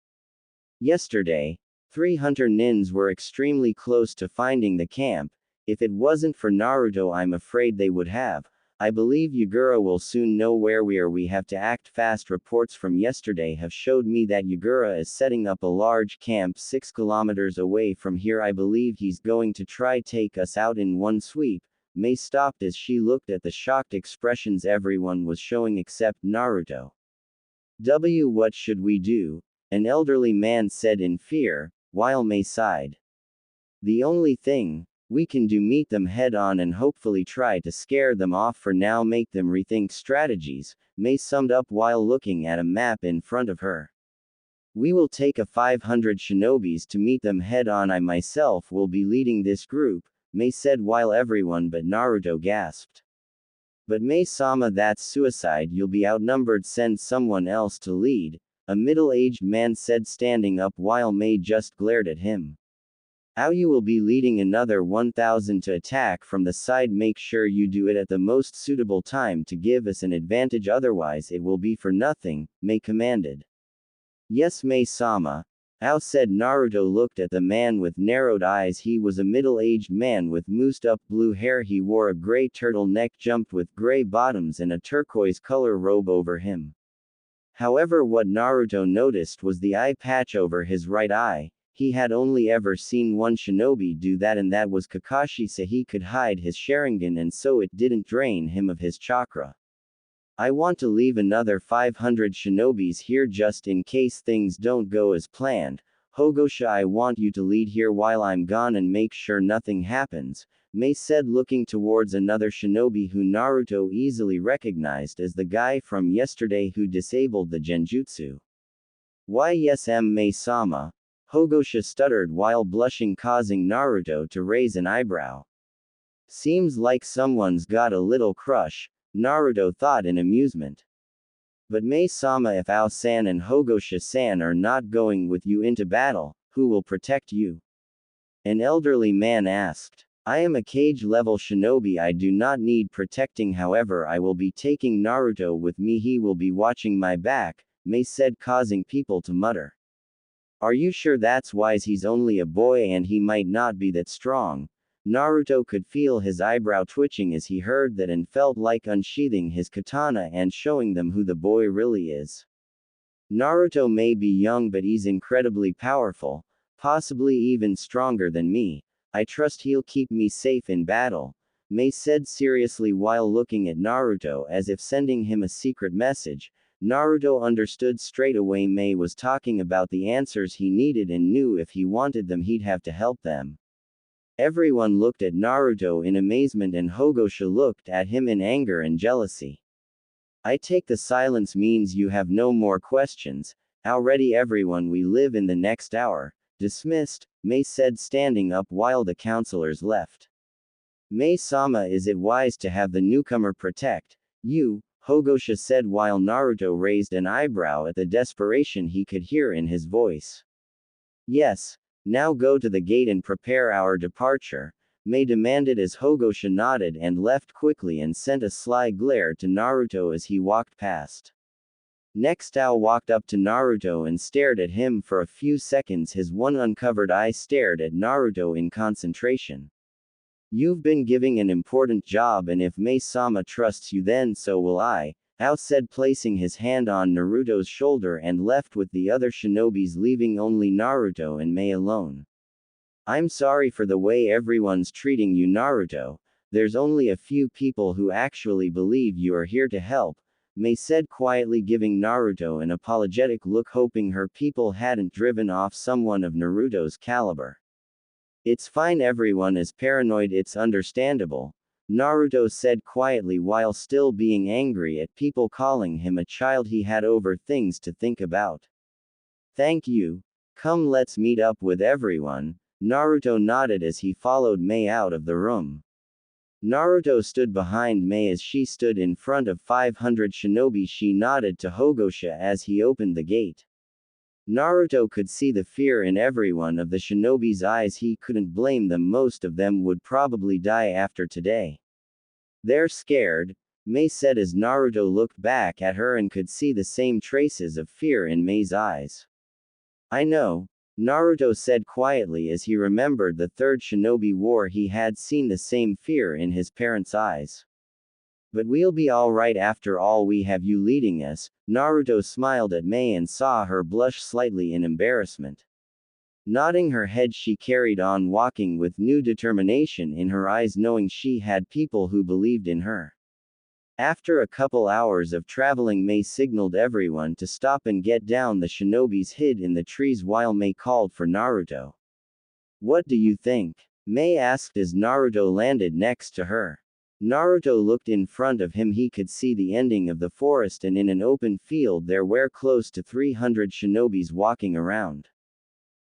Yesterday, 3 hunter nins were extremely close to finding the camp. If it wasn't for Naruto, I'm afraid they would have. I believe Yagura will soon know where we are. We have to act fast. Reports from yesterday have showed me that Yagura is setting up a large camp 6 kilometers away from here. I believe he's going to try take us out in one sweep. Mei stopped as she looked at the shocked expressions everyone was showing except Naruto. What should we do? An elderly man said in fear, while Mei sighed. The only thing we can do, meet them head on and hopefully try to scare them off for now, make them rethink strategies, Mei summed up while looking at a map in front of her. We will take a 500 shinobis to meet them head on. I myself will be leading this group, Mei said while everyone but Naruto gasped. But Mei-sama, that's suicide. You'll be outnumbered. Send someone else to lead, a middle-aged man said standing up while Mei just glared at him. How you will be leading another 1,000 to attack from the side. Make sure you do it at the most suitable time to give us an advantage, otherwise it will be for nothing, Mei commanded. Yes, Mei-sama. How said. Naruto looked at the man with narrowed eyes. He was a middle-aged man with moosed-up blue hair. He wore a gray turtleneck jumped with gray bottoms and a turquoise-color robe over him. However, what Naruto noticed was the eye patch over his right eye. He had only ever seen one shinobi do that, and that was Kakashi, so he could hide his Sharingan and so it didn't drain him of his chakra. I want to leave another 500 shinobis here just in case things don't go as planned. Hogosha, I want you to lead here while I'm gone and make sure nothing happens, Mei said looking towards another shinobi who Naruto easily recognized as the guy from yesterday who disabled the genjutsu. Why yes, Mei-sama, Hogosha stuttered while blushing, causing Naruto to raise an eyebrow. Seems like someone's got a little crush, Naruto thought in amusement. But Mei-sama, if Ao-san and Hogosha-san are not going with you into battle, who will protect you? An elderly man asked. I am a cage-level shinobi. I do not need protecting. However, I will be taking Naruto with me. He will be watching my back, Mei said, causing people to mutter. Are you sure that's wise? He's only a boy and he might not be that strong. Naruto could feel his eyebrow twitching as he heard that and felt like unsheathing his katana and showing them who the boy really is. Naruto may be young, but he's incredibly powerful, possibly even stronger than me. I trust he'll keep me safe in battle, Mei said seriously while looking at Naruto as if sending him a secret message. Naruto understood straight away Mei was talking about the answers he needed and knew if he wanted them he'd have to help them. Everyone looked at Naruto in amazement and Hogosha looked at him in anger and jealousy. I take the silence means you have no more questions. Already everyone, we live in the next hour. Dismissed, Mei said standing up while the counselors left. Mei-sama, is it wise to have the newcomer protect you? Hogosha said while Naruto raised an eyebrow at the desperation he could hear in his voice. Yes. Now go to the gate and prepare our departure, Mei demanded as Hogosha nodded and left quickly and sent a sly glare to Naruto as he walked past. Next, Ao walked up to Naruto and stared at him for a few seconds. His one uncovered eye stared at Naruto in concentration. You've been giving an important job, and if Mei-sama trusts you, then so will I, Ao said, placing his hand on Naruto's shoulder and left with the other shinobis, leaving only Naruto and Mei alone. I'm sorry for the way everyone's treating you, Naruto. There's only a few people who actually believe you are here to help, Mei said quietly, giving Naruto an apologetic look, hoping her people hadn't driven off someone of Naruto's caliber. It's fine, everyone is paranoid, it's understandable, Naruto said quietly while still being angry at people calling him a child. He had over things to think about. Thank you. Come, let's meet up with everyone. Naruto nodded as he followed Mei out of the room. Naruto stood behind Mei as she stood in front of 500 shinobi. She nodded to Hogosha as he opened the gate. Naruto could see the fear in every one of the shinobi's eyes. He couldn't blame them, most of them would probably die after today. They're scared, Mei said as Naruto looked back at her and could see the same traces of fear in Mei's eyes. I know, Naruto said quietly as he remembered the third shinobi war. He had seen the same fear in his parents' eyes. But we'll be alright after all, we have you leading us. Naruto smiled at Mei and saw her blush slightly in embarrassment. Nodding her head, she carried on walking with new determination in her eyes, knowing she had people who believed in her. After a couple hours of traveling, Mei signaled everyone to stop and get down. The shinobis hid in the trees while Mei called for Naruto. What do you think? Mei asked as Naruto landed next to her. Naruto looked in front of him. He could see the ending of the forest, and in an open field there were close to 300 shinobis walking around.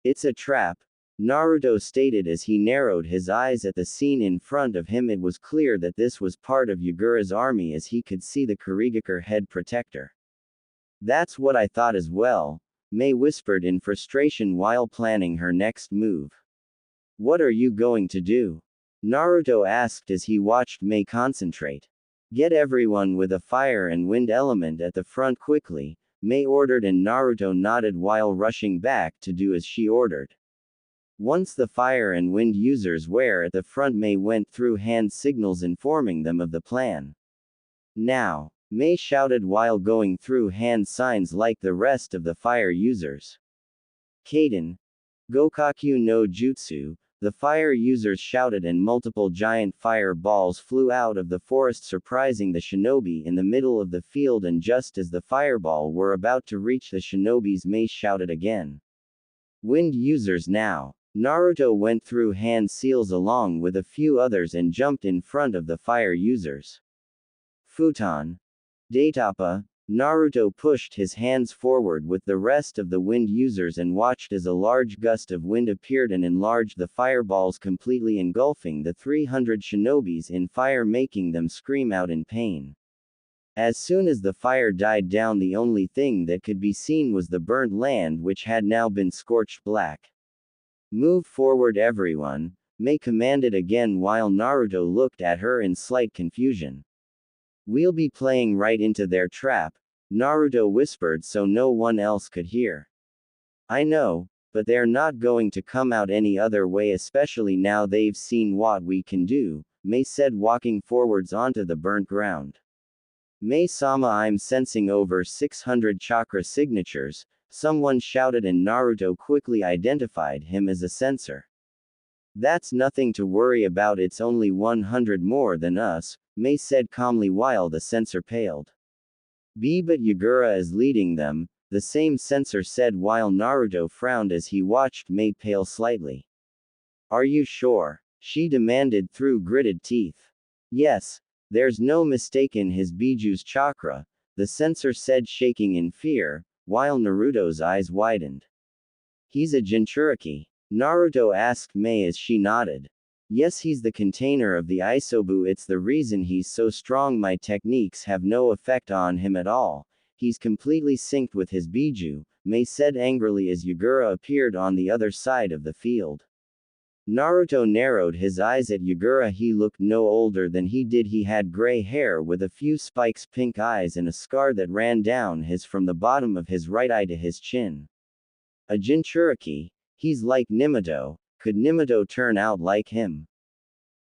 It's a trap, Naruto stated as he narrowed his eyes at the scene in front of him. It was clear that this was part of Yagura's army as he could see the Kurigakure head protector. That's what I thought as well, Mei whispered in frustration while planning her next move. What are you going to do? Naruto asked as he watched Mei concentrate. Get everyone with a fire and wind element at the front quickly, Mei ordered, and Naruto nodded while rushing back to do as she ordered. Once the fire and wind users were at the front, Mei went through hand signals informing them of the plan. Now, Mei shouted while going through hand signs like the rest of the fire users. Kaden. Gokaku no Jutsu, the fire users shouted, and multiple giant fire balls flew out of the forest, surprising the shinobi in the middle of the field. And just as the fireball were about to reach the shinobis, Mei shouted again. Wind users now. Naruto went through hand seals along with a few others and jumped in front of the fire users. Futon. Daitapa. Naruto pushed his hands forward with the rest of the wind users and watched as a large gust of wind appeared and enlarged the fireballs, completely engulfing the 300 shinobis in fire, making them scream out in pain. As soon as the fire died down, the only thing that could be seen was the burnt land, which had now been scorched black. Move forward everyone, Mei commanded again while Naruto looked at her in slight confusion. We'll be playing right into their trap, Naruto whispered so no one else could hear. I know, but they're not going to come out any other way, especially now they've seen what we can do, Mei said walking forwards onto the burnt ground. Mei-sama, I'm sensing over 600 chakra signatures, someone shouted, and Naruto quickly identified him as a sensor. That's nothing to worry about, it's only 100 more than us, Mei said calmly while the sensor paled. But Yagura is leading them, the same sensor said while Naruto frowned as he watched Mei pale slightly. Are you sure? She demanded through gritted teeth. Yes, there's no mistake in his Biju's chakra, the sensor said, shaking in fear, while Naruto's eyes widened. He's a Jinchuriki? Naruto asked Mei as she nodded. Yes, he's the container of the Isobu, it's the reason he's so strong. My techniques have no effect on him at all. He's completely synced with his Biju, Mei said angrily as Yagura appeared on the other side of the field. Naruto narrowed his eyes at Yagura. He looked no older than he did. He had gray hair with a few spikes, pink eyes, and a scar that ran down from the bottom of his right eye to his chin. A Jinchuriki? He's like Minato. Could Minato turn out like him?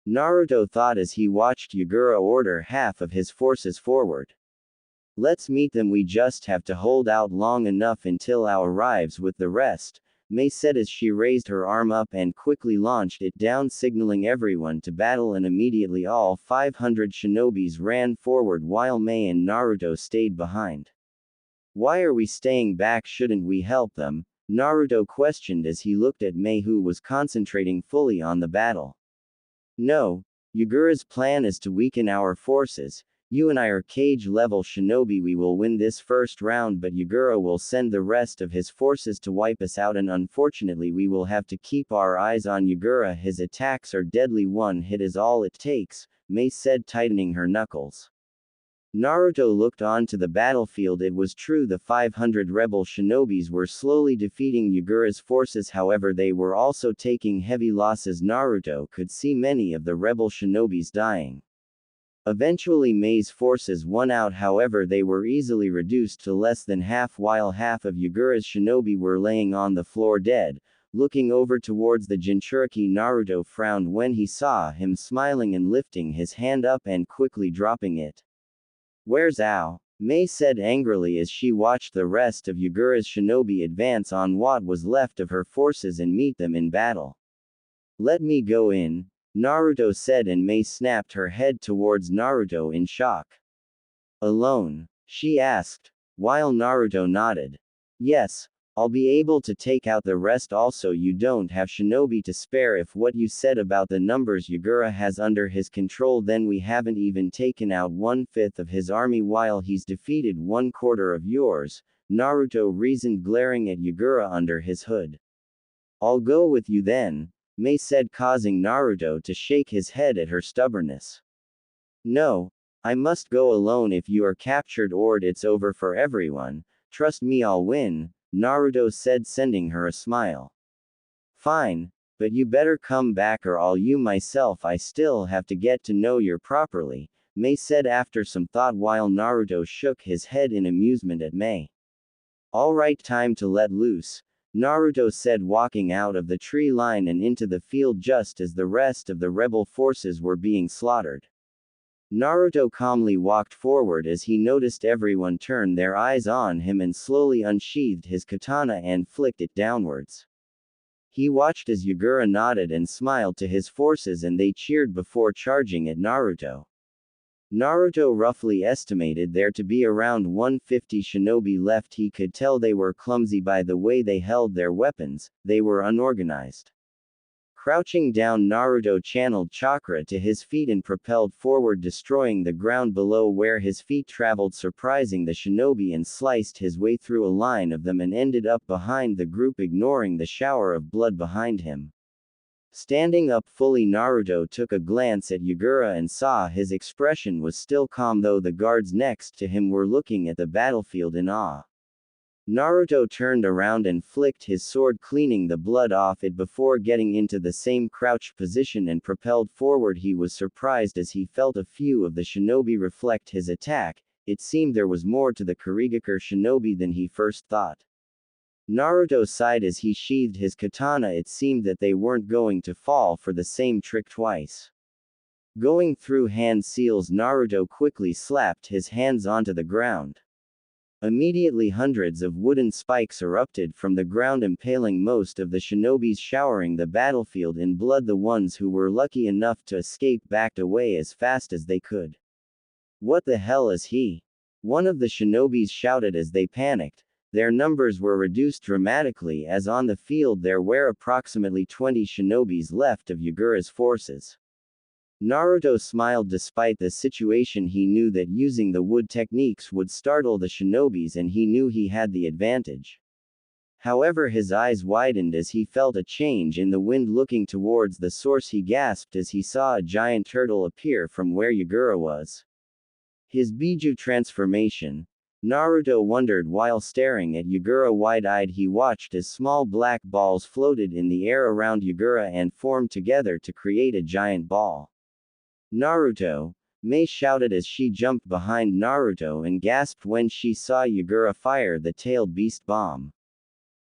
Naruto thought as he watched Yagura order half of his forces forward. Let's meet them, we just have to hold out long enough until our arrives with the rest, Mei said as she raised her arm up and quickly launched it down, signaling everyone to battle, and immediately all 500 shinobis ran forward while Mei and Naruto stayed behind. Why are we staying back? Shouldn't we help them? Naruto questioned as he looked at Mei, who was concentrating fully on the battle. No, Yagura's plan is to weaken our forces. You and I are cage-level shinobi. We will win this first round, but Yagura will send the rest of his forces to wipe us out, and unfortunately we will have to keep our eyes on Yagura. His attacks are deadly. One hit is all it takes, Mei said, tightening her knuckles. Naruto looked onto the battlefield. It was true the 500 rebel shinobis were slowly defeating Yagura's forces, however they were also taking heavy losses. Naruto could see many of the rebel shinobis dying. Eventually Mei's forces won out, however they were easily reduced to less than half, while half of Yagura's shinobi were laying on the floor dead. Looking over towards the Jinchuriki, Naruto frowned when he saw him smiling and lifting his hand up and quickly dropping it. "Where's Ao?" Mei said angrily as she watched the rest of Yagura's shinobi advance on what was left of her forces and meet them in battle. "Let me go in," Naruto said, and Mei snapped her head towards Naruto in shock. "Alone?" she asked, while Naruto nodded. "Yes, I'll be able to take out the rest. Also, you don't have shinobi to spare. If what you said about the numbers Yagura has under his control, then we haven't even taken out 1/5 of his army while he's defeated 1/4 of yours," Naruto reasoned, glaring at Yagura under his hood. "I'll go with you then," Mei said, causing Naruto to shake his head at her stubbornness. "No, I must go alone. If you are captured or it's over for everyone. Trust me, I'll win," Naruto said, sending her a smile. "Fine, but you better come back or I'll you myself. I still have to get to know you properly," Mei said after some thought, while Naruto shook his head in amusement at Mei. "Alright, time to let loose," Naruto said, walking out of the tree line and into the field just as the rest of the rebel forces were being slaughtered. Naruto calmly walked forward as he noticed everyone turn their eyes on him and slowly unsheathed his katana and flicked it downwards. He watched as Yagura nodded and smiled to his forces and they cheered before charging at Naruto. Naruto roughly estimated there to be around 150 shinobi left. He could tell they were clumsy by the way they held their weapons, they were unorganized. Crouching down, Naruto channeled chakra to his feet and propelled forward, destroying the ground below where his feet traveled, surprising the shinobi, and sliced his way through a line of them and ended up behind the group, ignoring the shower of blood behind him. Standing up fully, Naruto took a glance at Yagura and saw his expression was still calm, though the guards next to him were looking at the battlefield in awe. Naruto turned around and flicked his sword, cleaning the blood off it before getting into the same crouched position and propelled forward. He was surprised as he felt a few of the shinobi reflect his attack. It seemed there was more to the Kurigakure shinobi than he first thought. Naruto sighed as he sheathed his katana. It seemed that they weren't going to fall for the same trick twice. Going through hand seals, Naruto quickly slapped his hands onto the ground. Immediately hundreds of wooden spikes erupted from the ground, impaling most of the shinobis, showering the battlefield in blood. The ones who were lucky enough to escape backed away as fast as they could. "What the hell is he?" one of the shinobis shouted as they panicked. Their numbers were reduced dramatically as on the field there were approximately 20 shinobis left of Yagura's forces. Naruto smiled. Despite the situation, he knew that using the wood techniques would startle the shinobis and he knew he had the advantage. However, his eyes widened as he felt a change in the wind. Looking towards the source, he gasped as he saw a giant turtle appear from where Yagura was. His Biju transformation. Naruto wondered while staring at Yagura wide-eyed. He watched as small black balls floated in the air around Yagura and formed together to create a giant ball. "Naruto!" Mei shouted as she jumped behind Naruto and gasped when she saw Yagura fire the tailed beast bomb.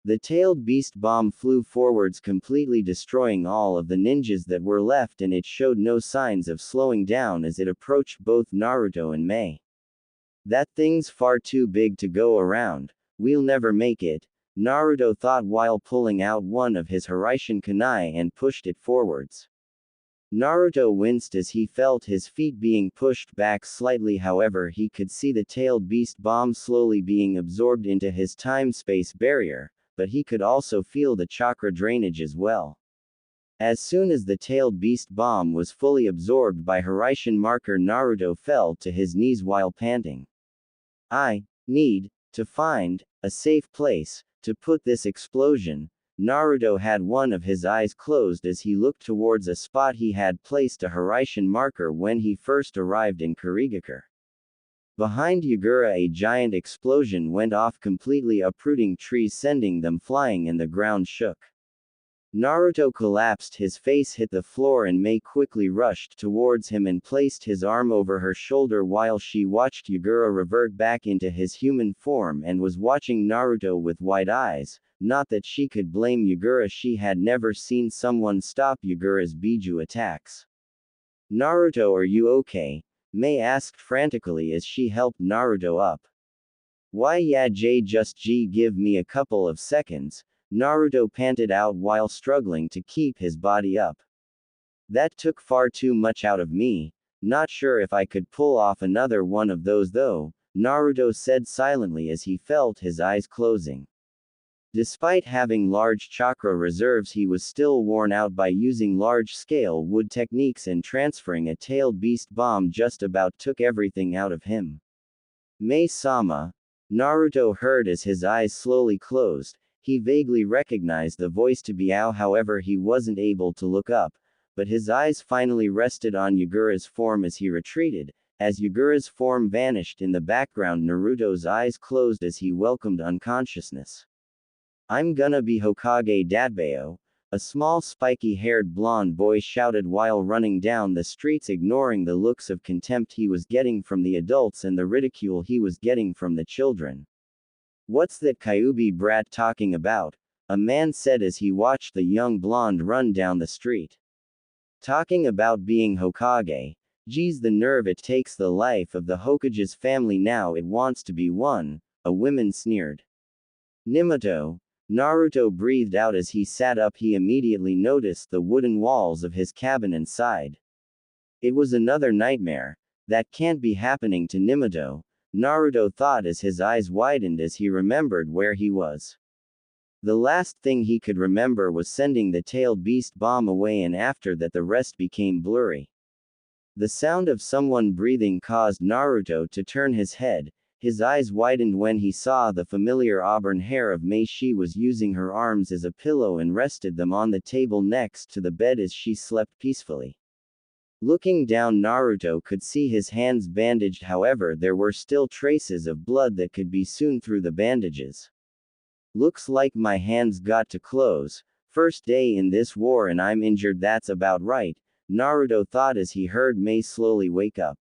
The tailed beast bomb flew forwards, completely destroying all of the ninjas that were left, and it showed no signs of slowing down as it approached both Naruto and Mei. "That thing's far too big to go around. We'll never make it," Naruto thought while pulling out one of his Hiraishin kunai and pushed it forwards. Naruto winced as he felt his feet being pushed back slightly. However, he could see the tailed beast bomb slowly being absorbed into his time-space barrier, but he could also feel the chakra drainage as well. As soon as the tailed beast bomb was fully absorbed by Hiraishin marker, Naruto fell to his knees while panting. I need to find a safe place to put this explosion. Naruto had one of his eyes closed as he looked towards a spot he had placed a Hiraishin marker when he first arrived in Kurigakure. Behind Yagura, a giant explosion went off, completely uprooting trees, sending them flying, and the ground shook. Naruto collapsed, his face hit the floor, and Mei quickly rushed towards him and placed his arm over her shoulder while she watched Yagura revert back into his human form and was watching Naruto with wide eyes. Not that she could blame Yagura, she had never seen someone stop Yagura's Biju attacks. Naruto, are you okay? Mei asked frantically as she helped Naruto up. Why yeah, just give me a couple of seconds, Naruto panted out while struggling to keep his body up. That took far too much out of me. Not sure if I could pull off another one of those though, Naruto said silently as he felt his eyes closing. Despite having large chakra reserves, he was still worn out by using large-scale wood techniques, and transferring a tailed beast bomb just about took everything out of him. Mei-sama, Naruto heard as his eyes slowly closed. He vaguely recognized the voice to be Ao, however he wasn't able to look up, but his eyes finally rested on Yagura's form as he retreated. As Yagura's form vanished in the background, Naruto's eyes closed as he welcomed unconsciousness. I'm gonna be Hokage Datbeo, a small spiky-haired blonde boy shouted while running down the streets, ignoring the looks of contempt he was getting from the adults and the ridicule he was getting from the children. What's that Kyuubi brat talking about? A man said as he watched the young blonde run down the street. Talking about being Hokage? Geez, the nerve, it takes the life of the Hokage's family now it wants to be one, a woman sneered. Nimato. Naruto breathed out as he sat up. He immediately noticed the wooden walls of his cabin and sighed. It was another nightmare. That can't be happening to Nimato, Naruto thought as his eyes widened as he remembered where he was. The last thing he could remember was sending the tailed beast bomb away, and after that the rest became blurry. The sound of someone breathing caused Naruto to turn his head. His eyes widened when he saw the familiar auburn hair of Mei. She was using her arms as a pillow and rested them on the table next to the bed as she slept peacefully. Looking down, Naruto could see his hands bandaged, however there were still traces of blood that could be seen through the bandages. Looks like my hands got to close. First day in this war and I'm injured, that's about right, Naruto thought as he heard Mei slowly wake up.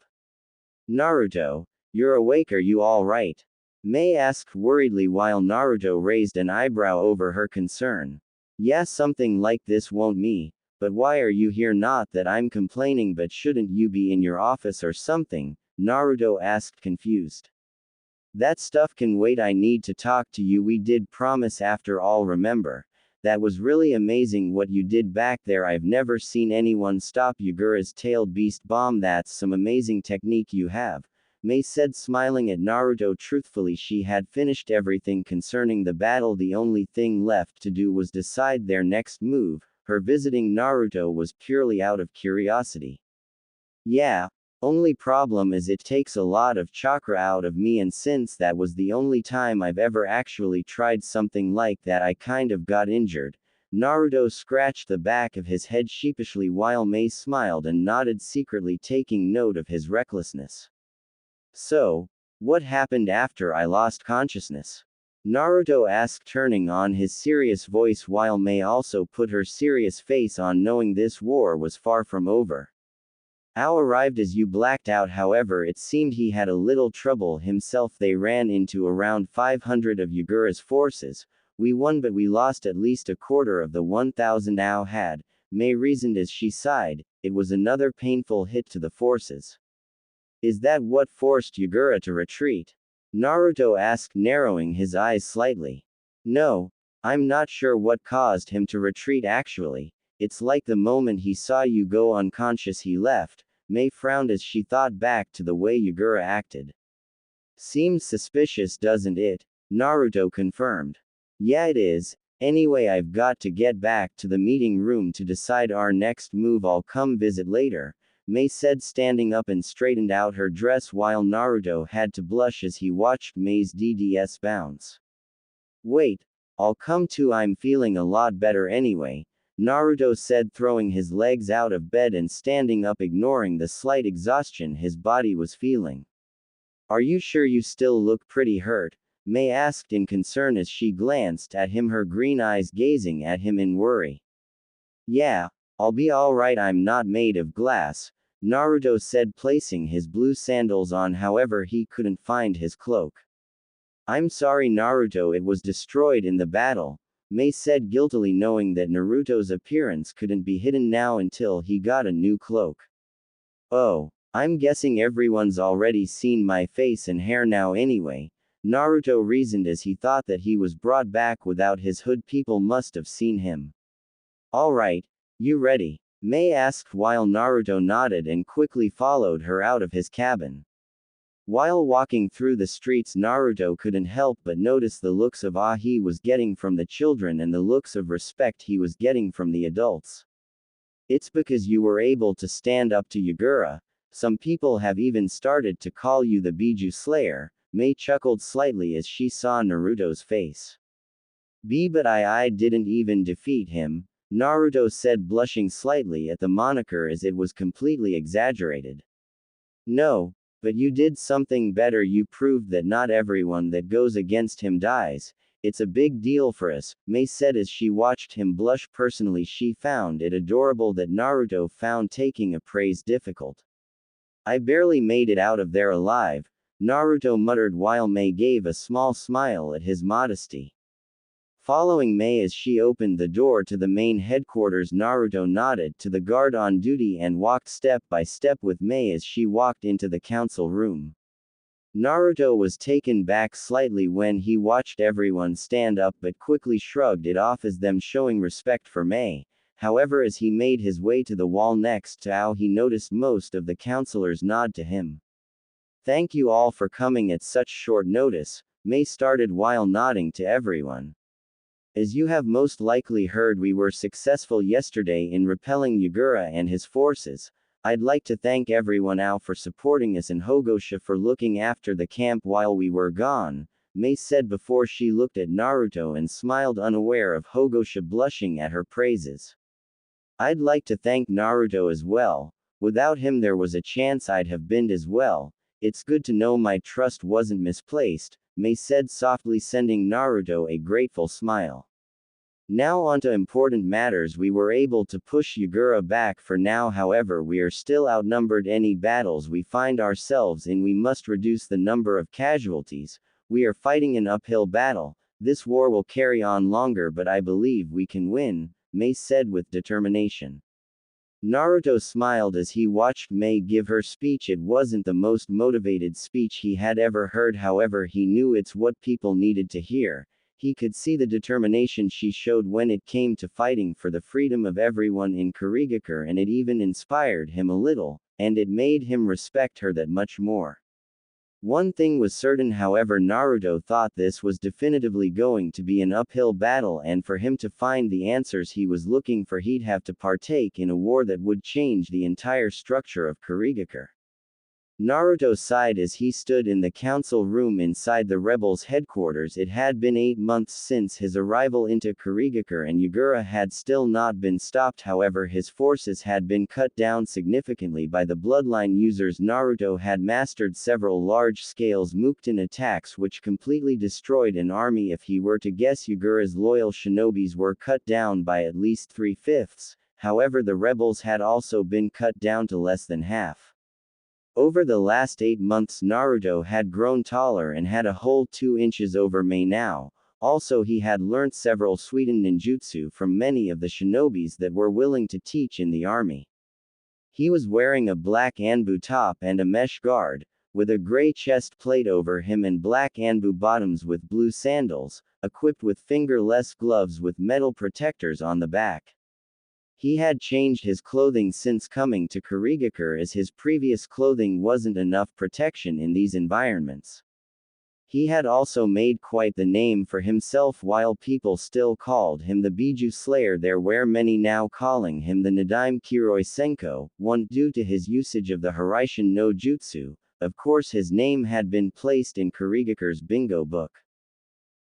Naruto, you're awake, are you all right? Mei asked worriedly while Naruto raised an eyebrow over her concern. Yeah, something like this won't me, but why are you here? Not that I'm complaining, but shouldn't you be in your office or something? Naruto asked confused. That stuff can wait, I need to talk to you. We did promise after all, remember? That was really amazing what you did back there. I've never seen anyone stop Yagura's tailed beast bomb. That's some amazing technique you have, Mei said, smiling at Naruto. Truthfully, she had finished everything concerning the battle. The only thing left to do was decide their next move. Her visiting Naruto was purely out of curiosity. Yeah, only problem is it takes a lot of chakra out of me, and since that was the only time I've ever actually tried something like that, I kind of got injured. Naruto scratched the back of his head sheepishly while Mei smiled and nodded, secretly taking note of his recklessness. So, what happened after I lost consciousness? Naruto asked, turning on his serious voice while Mei also put her serious face on, knowing this war was far from over. Ao arrived as you blacked out, however it seemed he had a little trouble himself. They ran into around 500 of Yagura's forces. We won, but we lost at least a quarter of the 1,000 Ao had, Mei reasoned as she sighed. It was another painful hit to the forces. Is that what forced Yagura to retreat? Naruto asked, narrowing his eyes slightly. No, I'm not sure what caused him to retreat actually. It's like the moment he saw you go unconscious he left. Mei frowned as she thought back to the way Yagura acted. Seems suspicious, doesn't it? Naruto confirmed. Yeah, it is. Anyway, I've got to get back to the meeting room to decide our next move. I'll come visit later, Mei said, standing up and straightened out her dress while Naruto had to blush as he watched Mei's DDS bounce. Wait, I'll come too. I'm feeling a lot better anyway, Naruto said, throwing his legs out of bed and standing up, ignoring the slight exhaustion his body was feeling. Are you sure? You still look pretty hurt, Mei asked in concern as she glanced at him, her green eyes gazing at him in worry. Yeah, I'll be alright. I'm not made of glass, Naruto said, placing his blue sandals on. However, he couldn't find his cloak. I'm sorry, Naruto, it was destroyed in the battle, Mei said guiltily, knowing that Naruto's appearance couldn't be hidden now until he got a new cloak. Oh, I'm guessing everyone's already seen my face and hair now anyway, Naruto reasoned as he thought that he was brought back without his hood. People must have seen him. Alright, you ready? Mei asked while Naruto nodded and quickly followed her out of his cabin. While walking through the streets, Naruto couldn't help but notice the looks of awe he was getting from the children and the looks of respect he was getting from the adults. It's because you were able to stand up to Yagura. Some people have even started to call you the Biju Slayer, Mei chuckled slightly as she saw Naruto's face. But I didn't even defeat him, Naruto said, blushing slightly at the moniker as it was completely exaggerated. No, but you did something better. You proved that not everyone that goes against him dies. It's a big deal for us, Mei said as she watched him blush. Personally, she found it adorable that Naruto found taking a praise difficult. I barely made it out of there alive, Naruto muttered while Mei gave a small smile at his modesty. Following Mei as she opened the door to the main headquarters, Naruto nodded to the guard on duty and walked step by step with Mei as she walked into the council room. Naruto was taken back slightly when he watched everyone stand up but quickly shrugged it off as them showing respect for Mei. However, as he made his way to the wall next to Ao, he noticed most of the counselors nod to him. Thank you all for coming at such short notice, Mei started while nodding to everyone. As you have most likely heard, we were successful yesterday in repelling Yagura and his forces. I'd like to thank everyone, Ao for supporting us and Hogosha for looking after the camp while we were gone, Mei said before she looked at Naruto and smiled, unaware of Hogosha blushing at her praises. I'd like to thank Naruto as well. Without him there was a chance I'd have been as well. It's good to know my trust wasn't misplaced, Mei said softly, sending Naruto a grateful smile. Now onto important matters. We were able to push Yagura back for now, however we are still outnumbered. Any battles we find ourselves in, we must reduce the number of casualties. We are fighting an uphill battle. This war will carry on longer, but I believe we can win, Mei said with determination. Naruto smiled as he watched Mei give her speech. It wasn't the most motivated speech he had ever heard, however he knew it's what people needed to hear. He could see the determination she showed when it came to fighting for the freedom of everyone in Kurigakure, and it even inspired him a little, and it made him respect her that much more. One thing was certain, however, Naruto thought this was definitively going to be an uphill battle, and for him to find the answers he was looking for, he'd have to partake in a war that would change the entire structure of Kurigakure. Naruto sighed as he stood in the council room inside the rebels' headquarters. It had been 8 months since his arrival into Kurigakure, and Yagura had still not been stopped. However, his forces had been cut down significantly by the bloodline users. Naruto had mastered several large-scale Mukten attacks which completely destroyed an army. If he were to guess, Yagura's loyal shinobis were cut down by at least 3/5. However, the rebels had also been cut down to less than half. Over the last 8 months, Naruto had grown taller and had a whole 2 inches over Mei now. Also, he had learnt several Suiten ninjutsu from many of the shinobis that were willing to teach in the army. He was wearing a black Anbu top and a mesh guard, with a gray chest plate over him and black Anbu bottoms with blue sandals, equipped with fingerless gloves with metal protectors on the back. He had changed his clothing since coming to Kurigakure, as his previous clothing wasn't enough protection in these environments. He had also made quite the name for himself while people still called him the Biju Slayer. There were many now calling him the Nadaime Kiroi Senko, one due to his usage of the Hiraishin no Jutsu. Of course his name had been placed in Kurigakure's bingo book.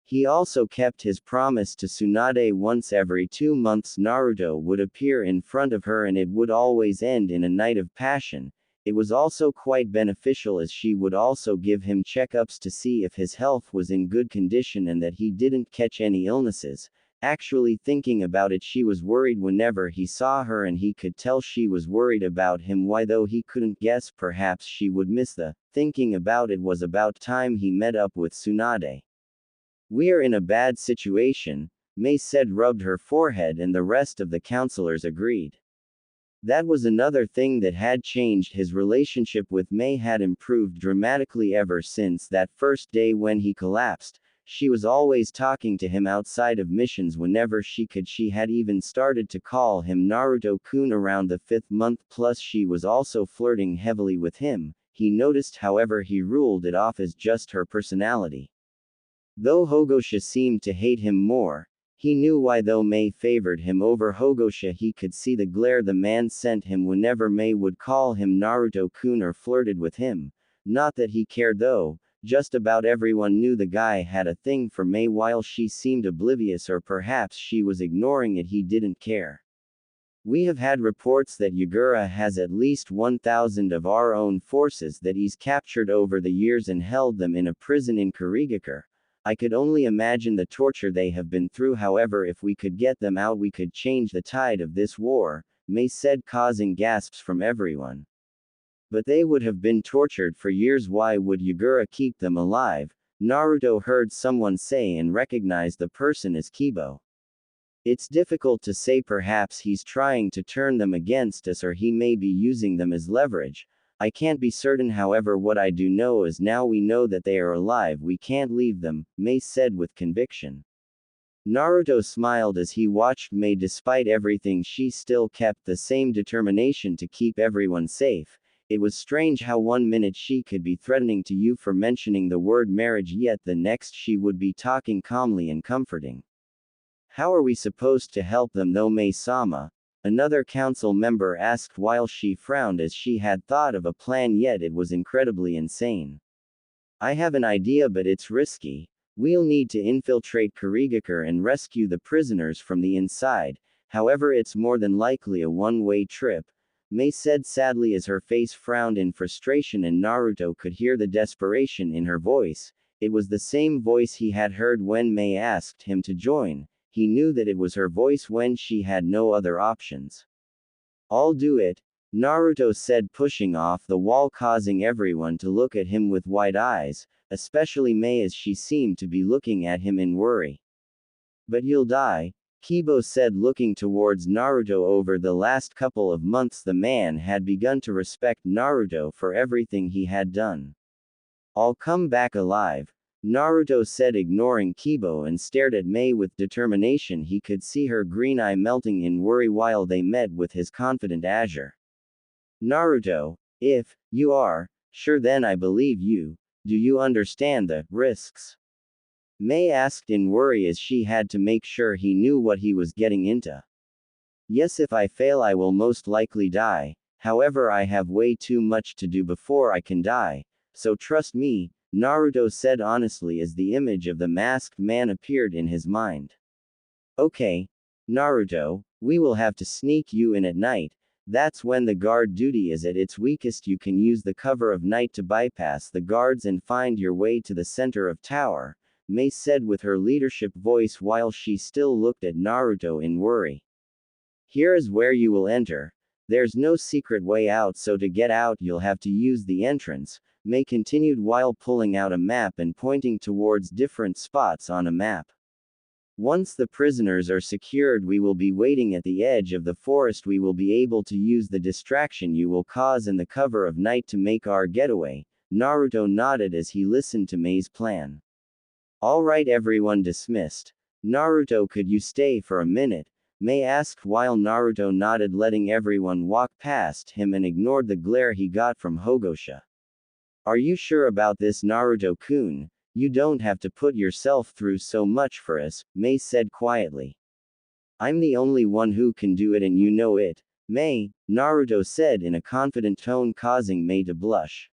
He also kept his promise to Tsunade. Once every 2 months Naruto would appear in front of her and it would always end in a night of passion. It was also quite beneficial as she would also give him checkups to see if his health was in good condition and that he didn't catch any illnesses. Actually thinking about it, she was worried whenever he saw her and he could tell she was worried about him. Why, though he couldn't guess, perhaps she would miss the thinking about it was about time he met up with Tsunade. "We're in a bad situation," Mei said, rubbed her forehead, and the rest of the counselors agreed. That was another thing that had changed. His relationship with Mei had improved dramatically ever since that first day when he collapsed. She was always talking to him outside of missions whenever she could. She had even started to call him Naruto-kun around the 5th month, plus she was also flirting heavily with him. He noticed, however, he ruled it off as just her personality. Though Hogosha seemed to hate him more, he knew why. Though Mei favored him over Hogosha, he could see the glare the man sent him whenever Mei would call him Naruto-kun or flirted with him. Not that he cared though, just about everyone knew the guy had a thing for Mei. While she seemed oblivious, or perhaps she was ignoring it, he didn't care. "We have had reports that Yagura has at least 1,000 of our own forces that he's captured over the years and held them in a prison in Kurigakure. I could only imagine the torture they have been through. However, if we could get them out, we could change the tide of this war," Mei said, causing gasps from everyone. "But they would have been tortured for years. Why would Yagura keep them alive?" Naruto heard someone say and recognized the person as Kibo. "It's difficult to say. Perhaps he's trying to turn them against us, or he may be using them as leverage. I can't be certain. However, what I do know is now we know that they are alive, we can't leave them," Mei said with conviction. Naruto smiled as he watched Mei. Despite everything, she still kept the same determination to keep everyone safe. It was strange how 1 minute she could be threatening to you for mentioning the word marriage, yet the next she would be talking calmly and comforting. "How are we supposed to help them though, Mei-sama?" Another council member asked while she frowned as she had thought of a plan, yet it was incredibly insane. "I have an idea, but it's risky. We'll need to infiltrate Kurigakure and rescue the prisoners from the inside. However, it's more than likely a one-way trip," Mei said sadly as her face frowned in frustration, and Naruto could hear the desperation in her voice. It was the same voice he had heard when Mei asked him to join. He knew that it was her voice when she had no other options. "I'll do it," Naruto said, pushing off the wall, causing everyone to look at him with wide eyes, especially Mei as she seemed to be looking at him in worry. "But you'll die," Kibo said, looking towards Naruto. Over the last couple of months the man had begun to respect Naruto for everything he had done. "I'll come back alive," Naruto said, ignoring Kibo, and stared at Mei with determination. He could see her green eye melting in worry while they met with his confident azure. "Naruto, if you are sure, then I believe you. Do you understand the risks?" Mei asked in worry as she had to make sure he knew what he was getting into. "Yes, if I fail I will most likely die. However, I have way too much to do before I can die, so trust me," Naruto said honestly as the image of the masked man appeared in his mind. "Okay, Naruto, we will have to sneak you in at night. That's when the guard duty is at its weakest. You can use the cover of night to bypass the guards and find your way to the center of tower," Mei said with her leadership voice while she still looked at Naruto in worry. "Here is where you will enter. There's no secret way out, so to get out you'll have to use the entrance," Mei continued while pulling out a map and pointing towards different spots on a map. "Once the prisoners are secured, we will be waiting at the edge of the forest. We will be able to use the distraction you will cause in the cover of night to make our getaway." Naruto nodded as he listened to Mei's plan. "All right, everyone dismissed. Naruto, could you stay for a minute?" Mei asked while Naruto nodded, letting everyone walk past him and ignored the glare he got from Hogosha. "Are you sure about this, Naruto-kun? You don't have to put yourself through so much for us, Mei said quietly. I'm the only one who can do it and you know it, Mei, Naruto said in a confident tone, causing Mei to blush.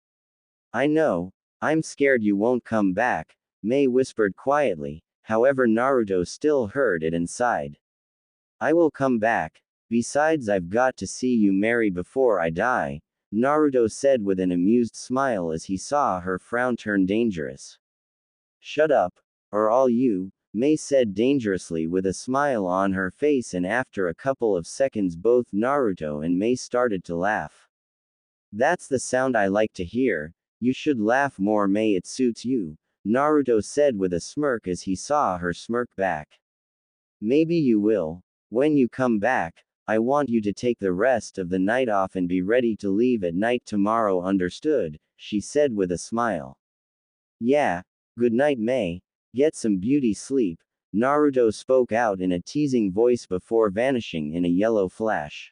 I know. I'm scared you won't come back, Mei whispered quietly, however Naruto still heard it and sighed. I will come back. Besides, I've got to see you marry before I die, Naruto said with an amused smile as he saw her frown turn dangerous. Shut up, or I'll you, Mei said dangerously with a smile on her face, and after a couple of seconds both Naruto and Mei started to laugh. That's the sound I like to hear. You should laugh more, Mei, it suits you, Naruto said with a smirk as he saw her smirk back. Maybe you will. When you come back, I want you to take the rest of the night off and be ready to leave at night tomorrow, understood, she said with a smile. Yeah, good night, Mei. Get some beauty sleep, Naruto spoke out in a teasing voice before vanishing in a yellow flash.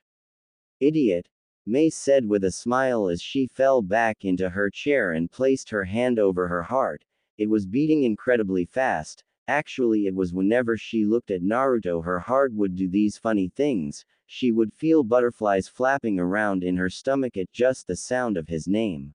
Idiot, Mei said with a smile as she fell back into her chair and placed her hand over her heart. It was beating incredibly fast. Actually, it was whenever she looked at Naruto her heart would do these funny things. She would feel butterflies flapping around in her stomach at just the sound of his name.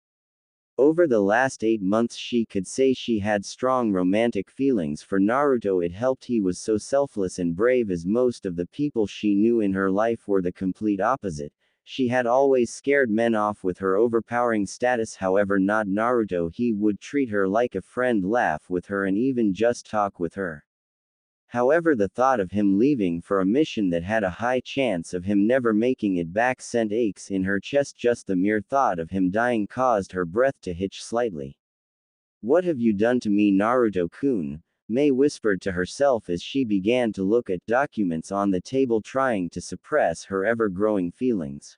Over the last 8 months she could say she had strong romantic feelings for Naruto. It helped he was so selfless and brave, as most of the people she knew in her life were the complete opposite. She had always scared men off with her overpowering status, however not Naruto. He would treat her like a friend, laugh with her and even just talk with her. However, the thought of him leaving for a mission that had a high chance of him never making it back sent aches in her chest. Just the mere thought of him dying caused her breath to hitch slightly. What have you done to me, Naruto-kun? Mei whispered to herself as she began to look at documents on the table, trying to suppress her ever-growing feelings.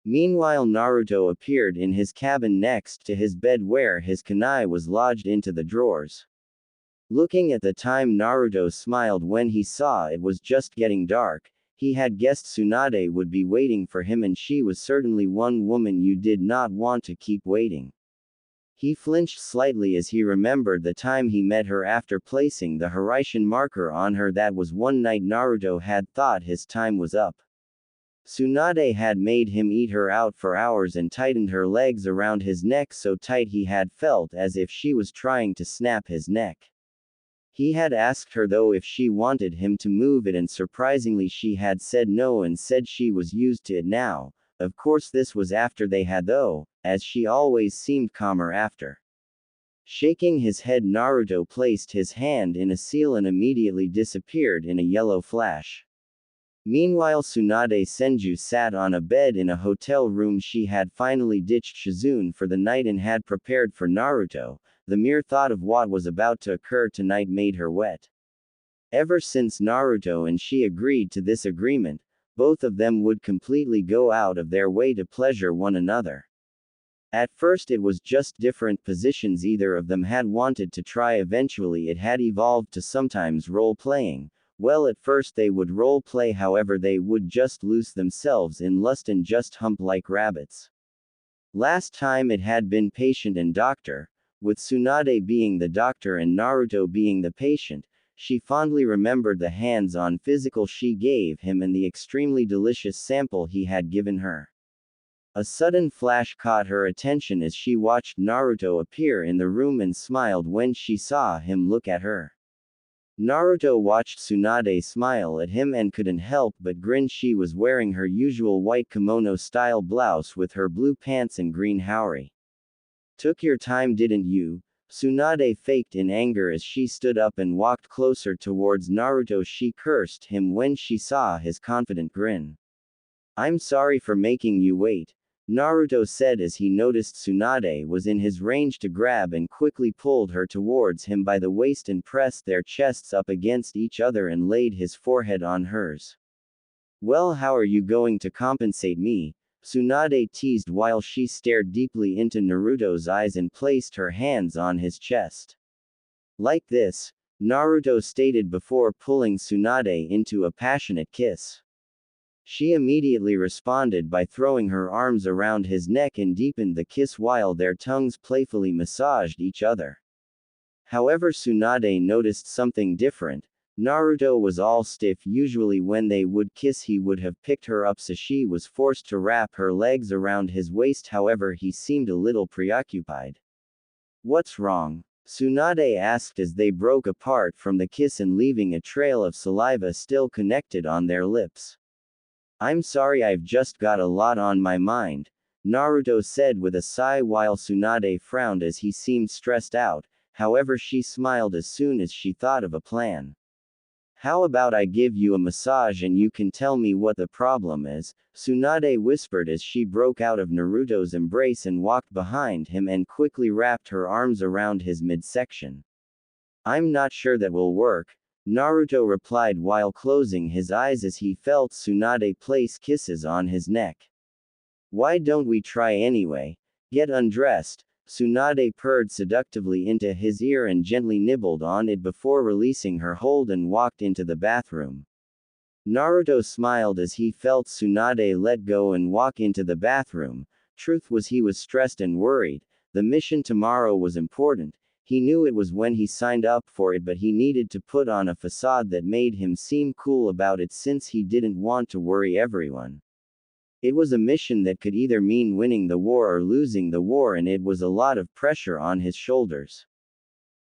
Meanwhile, Naruto appeared in his cabin next to his bed where his kunai was lodged into the drawers. Looking at the time, Naruto smiled when he saw it was just getting dark. He had guessed Tsunade would be waiting for him, and she was certainly one woman you did not want to keep waiting. He flinched slightly as he remembered the time he met her after placing the Hiraishin marker on her. That was one night Naruto had thought his time was up. Tsunade had made him eat her out for hours and tightened her legs around his neck so tight he had felt as if she was trying to snap his neck. He had asked her though if she wanted him to move it, and surprisingly she had said no and said she was used to it now. Of course this was after they had though, as she always seemed calmer after. Shaking his head, Naruto placed his hand in a seal and immediately disappeared in a yellow flash. Meanwhile, Tsunade Senju sat on a bed in a hotel room. She had finally ditched Shizune for the night and had prepared for Naruto. The mere thought of what was about to occur tonight made her wet. Ever since Naruto and she agreed to this agreement, both of them would completely go out of their way to pleasure one another. At first it was just different positions either of them had wanted to try. Eventually it had evolved to sometimes role-playing. Well, at first they would role-play, however they would just lose themselves in lust and just hump like rabbits. Last time it had been patient and doctor, with Tsunade being the doctor and Naruto being the patient. She fondly remembered the hands-on physical she gave him and the extremely delicious sample he had given her. A sudden flash caught her attention as she watched Naruto appear in the room and smiled when she saw him look at her. Naruto watched Tsunade smile at him and couldn't help but grin. She was wearing her usual white kimono-style blouse with her blue pants and green haori. Took your time, didn't you? Tsunade faked in anger as she stood up and walked closer towards Naruto. She cursed him when she saw his confident grin. I'm sorry for making you wait, Naruto said as he noticed Tsunade was in his range to grab and quickly pulled her towards him by the waist and pressed their chests up against each other and laid his forehead on hers. Well, how are you going to compensate me? Tsunade teased while she stared deeply into Naruto's eyes and placed her hands on his chest. Like this, Naruto stated before pulling Tsunade into a passionate kiss. She immediately responded by throwing her arms around his neck and deepened the kiss while their tongues playfully massaged each other. However, Tsunade noticed something different. Naruto was all stiff. Usually when they would kiss he would have picked her up, so she was forced to wrap her legs around his waist. However, he seemed a little preoccupied. What's wrong? Tsunade asked as they broke apart from the kiss and leaving a trail of saliva still connected on their lips. I'm sorry, I've just got a lot on my mind, Naruto said with a sigh while Tsunade frowned as he seemed stressed out. However, she smiled as soon as she thought of a plan. How about I give you a massage and you can tell me what the problem is, Tsunade whispered as she broke out of Naruto's embrace and walked behind him and quickly wrapped her arms around his midsection. I'm not sure that will work, Naruto replied while closing his eyes as he felt Tsunade place kisses on his neck. Why don't we try anyway? Get undressed. Tsunade purred seductively into his ear and gently nibbled on it before releasing her hold and walked into the bathroom. Naruto smiled as he felt Tsunade let go and walk into the bathroom. Truth was, he was stressed and worried. The mission tomorrow was important. He knew it was when he signed up for it, but he needed to put on a facade that made him seem cool about it since he didn't want to worry everyone. It was a mission that could either mean winning the war or losing the war, and it was a lot of pressure on his shoulders.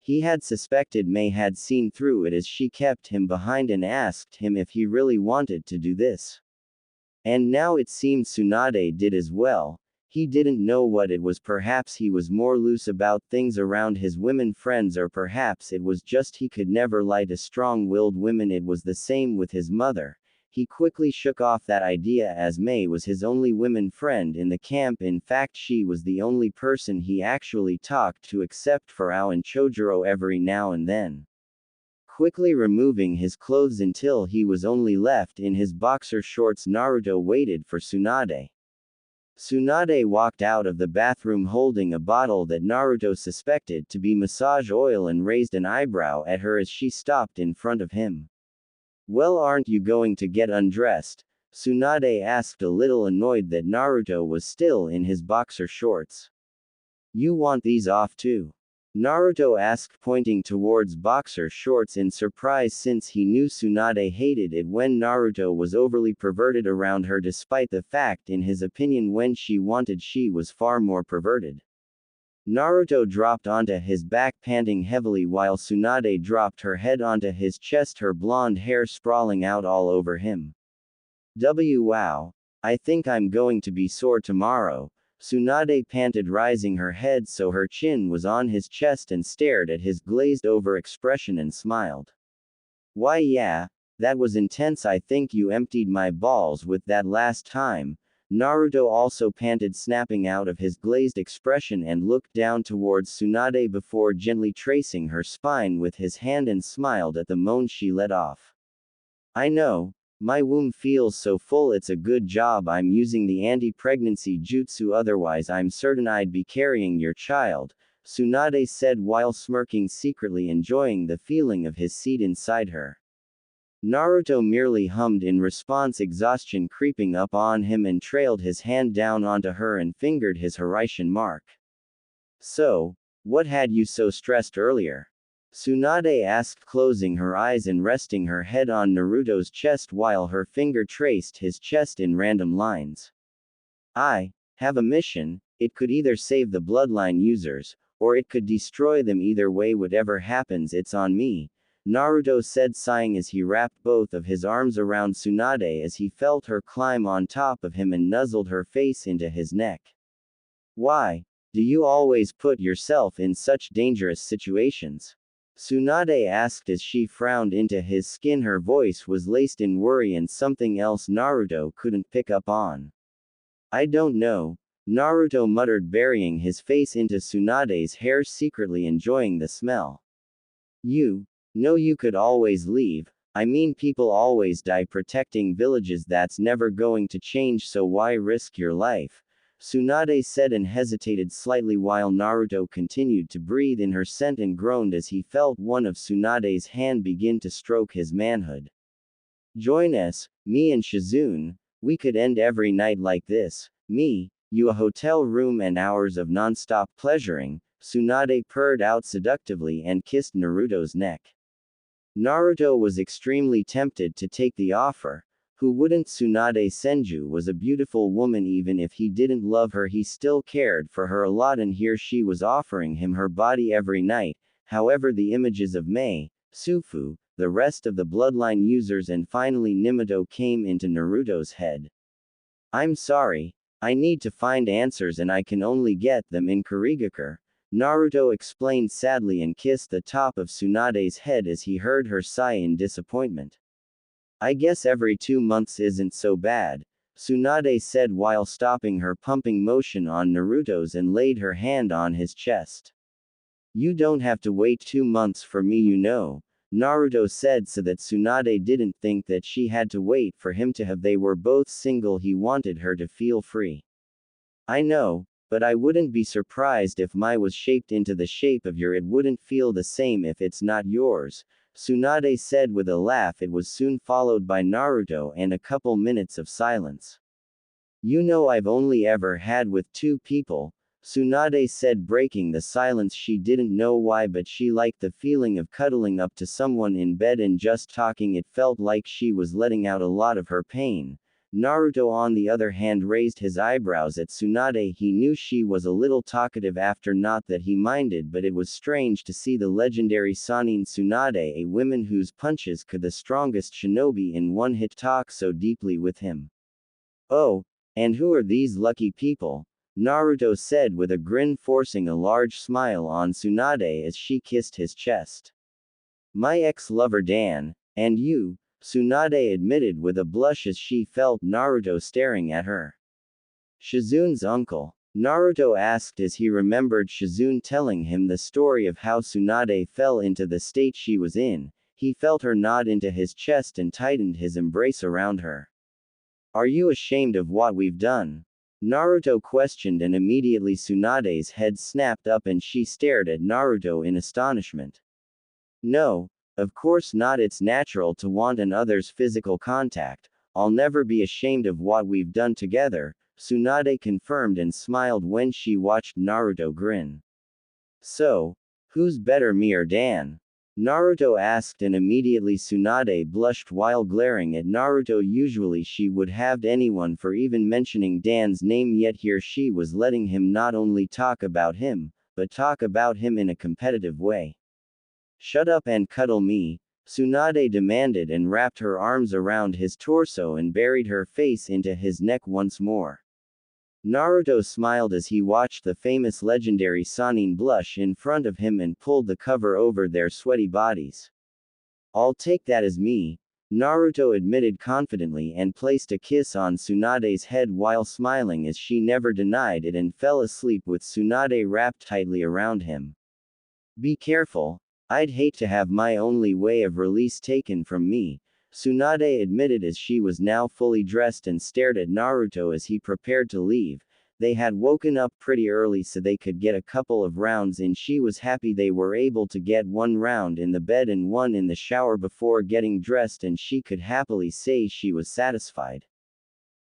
He had suspected May had seen through it as she kept him behind and asked him if he really wanted to do this. And now it seemed Tsunade did as well. He didn't know what it was. Perhaps he was more loose about things around his women friends, or perhaps it was just he could never like a strong-willed woman. It was the same with his mother. He quickly shook off that idea as May was his only women friend in the camp. In fact, she was the only person he actually talked to except for Ao and Chojuro every now and then. Quickly removing his clothes until he was only left in his boxer shorts, Naruto waited for Tsunade. Tsunade walked out of the bathroom holding a bottle that Naruto suspected to be massage oil and raised an eyebrow at her as she stopped in front of him. Well, aren't you going to get undressed? Tsunade asked, a little annoyed that Naruto was still in his boxer shorts. You want these off too? Naruto asked, pointing towards boxer shorts in surprise since he knew Tsunade hated it when Naruto was overly perverted around her, despite the fact in his opinion when she wanted she was far more perverted. Naruto dropped onto his back panting heavily while Tsunade dropped her head onto his chest, her blonde hair sprawling out all over him. Wow. I think I'm going to be sore tomorrow, Tsunade panted, rising her head so her chin was on his chest and stared at his glazed over expression and smiled. Why yeah, that was intense. I think you emptied my balls with that last time. Naruto also panted, snapping out of his glazed expression and looked down towards Tsunade before gently tracing her spine with his hand and smiled at the moan she let off. I know. My womb feels so full. It's a good job I'm using the anti-pregnancy jutsu, otherwise I'm certain I'd be carrying your child, Tsunade said while smirking, secretly enjoying the feeling of his seat inside her. Naruto merely hummed in response, exhaustion creeping up on him, and trailed his hand down onto her and fingered his Hiraishin mark. So, what had you so stressed earlier? Tsunade asked, closing her eyes and resting her head on Naruto's chest while her finger traced his chest in random lines. I have a mission. It could either save the bloodline users, or it could destroy them. Either way, whatever happens, it's on me, Naruto said, sighing as he wrapped both of his arms around Tsunade as he felt her climb on top of him and nuzzled her face into his neck. Why do you always put yourself in such dangerous situations? Tsunade asked as she frowned into his skin. Her voice was laced in worry and something else Naruto couldn't pick up on. I don't know, Naruto muttered, burying his face into Tsunade's hair, secretly enjoying the smell. No, you could always leave. I mean, people always die protecting villages. That's never going to change, so why risk your life? Tsunade said and hesitated slightly while Naruto continued to breathe in her scent and groaned as he felt one of Tsunade's hand begin to stroke his manhood. Join us, me and Shizune. We could end every night like this. Me, you, a hotel room and hours of non-stop pleasuring, Tsunade purred out seductively and kissed Naruto's neck. Naruto was extremely tempted to take the offer. Who wouldn't? Tsunade Senju was a beautiful woman. Even if he didn't love her, he still cared for her a lot, and here she was offering him her body every night. However, the images of Mei, Sufu, the rest of the bloodline users, and finally Minato came into Naruto's head. I'm sorry. I need to find answers and I can only get them in Kurigakure, Naruto explained sadly and kissed the top of Tsunade's head as he heard her sigh in disappointment. I guess every 2 months isn't so bad, Tsunade said while stopping her pumping motion on Naruto's and laid her hand on his chest. You don't have to wait 2 months for me, you know, Naruto said so that Tsunade didn't think that she had to wait for him to have. They were both single. He wanted her to feel free. I know, but I wouldn't be surprised if Mai was shaped into the shape of your. It wouldn't feel the same if it's not yours, Tsunade said with a laugh. It was soon followed by Naruto and a couple minutes of silence. You know, I've only ever had with 2 people, Tsunade said, breaking the silence. She didn't know why, but she liked the feeling of cuddling up to someone in bed and just talking. It felt like she was letting out a lot of her pain. Naruto on the other hand raised his eyebrows at Tsunade. He knew she was a little talkative after, not that he minded, but it was strange to see the legendary Sannin Tsunade, a woman whose punches could the strongest shinobi in one hit, talk so deeply with him. Oh, and who are these lucky people? Naruto said with a grin, forcing a large smile on Tsunade as she kissed his chest. My ex-lover Dan, and you, Tsunade admitted with a blush as she felt Naruto staring at her. Shizun's uncle, Naruto asked as he remembered Shizun telling him the story of how Tsunade fell into the state she was in. He felt her nod into his chest and tightened his embrace around her. Are you ashamed of what we've done? Naruto questioned, and immediately Tsunade's head snapped up and she stared at Naruto in astonishment. No, of course not. It's natural to want another's physical contact. I'll never be ashamed of what we've done together, Tsunade confirmed and smiled when she watched Naruto grin. So, who's better, me or Dan? Naruto asked, and immediately Tsunade blushed while glaring at Naruto. Usually she would have anyone for even mentioning Dan's name, yet here she was letting him not only talk about him, but talk about him in a competitive way. Shut up and cuddle me, Tsunade demanded, and wrapped her arms around his torso and buried her face into his neck once more. Naruto smiled as he watched the famous legendary Sannin blush in front of him and pulled the cover over their sweaty bodies. I'll take that as me, Naruto admitted confidently and placed a kiss on Tsunade's head while smiling as she never denied it and fell asleep with Tsunade wrapped tightly around him. Be careful, I'd hate to have my only way of release taken from me, Tsunade admitted as she was now fully dressed and stared at Naruto as he prepared to leave. They had woken up pretty early so they could get a couple of rounds in. She was happy they were able to get 1 round in the bed and 1 in the shower before getting dressed, and she could happily say she was satisfied.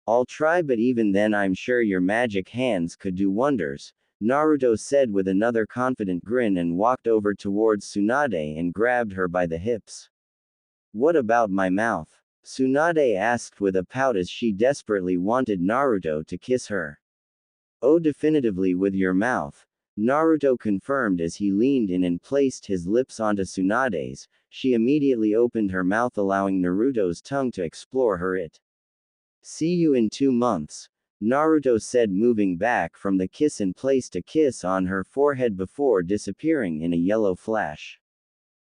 I'll try, but even then I'm sure your magic hands could do wonders, Naruto said with another confident grin and walked over towards Tsunade and grabbed her by the hips. What about my mouth? Tsunade asked with a pout as she desperately wanted Naruto to kiss her. Oh, definitively with your mouth, Naruto confirmed as he leaned in and placed his lips onto Tsunade's. She immediately opened her mouth, allowing Naruto's tongue to explore her. See you in 2 months, Naruto said, moving back from the kiss and placed a kiss on her forehead before disappearing in a yellow flash.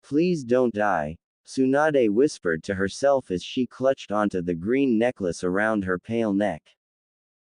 Please don't die, Tsunade whispered to herself as she clutched onto the green necklace around her pale neck.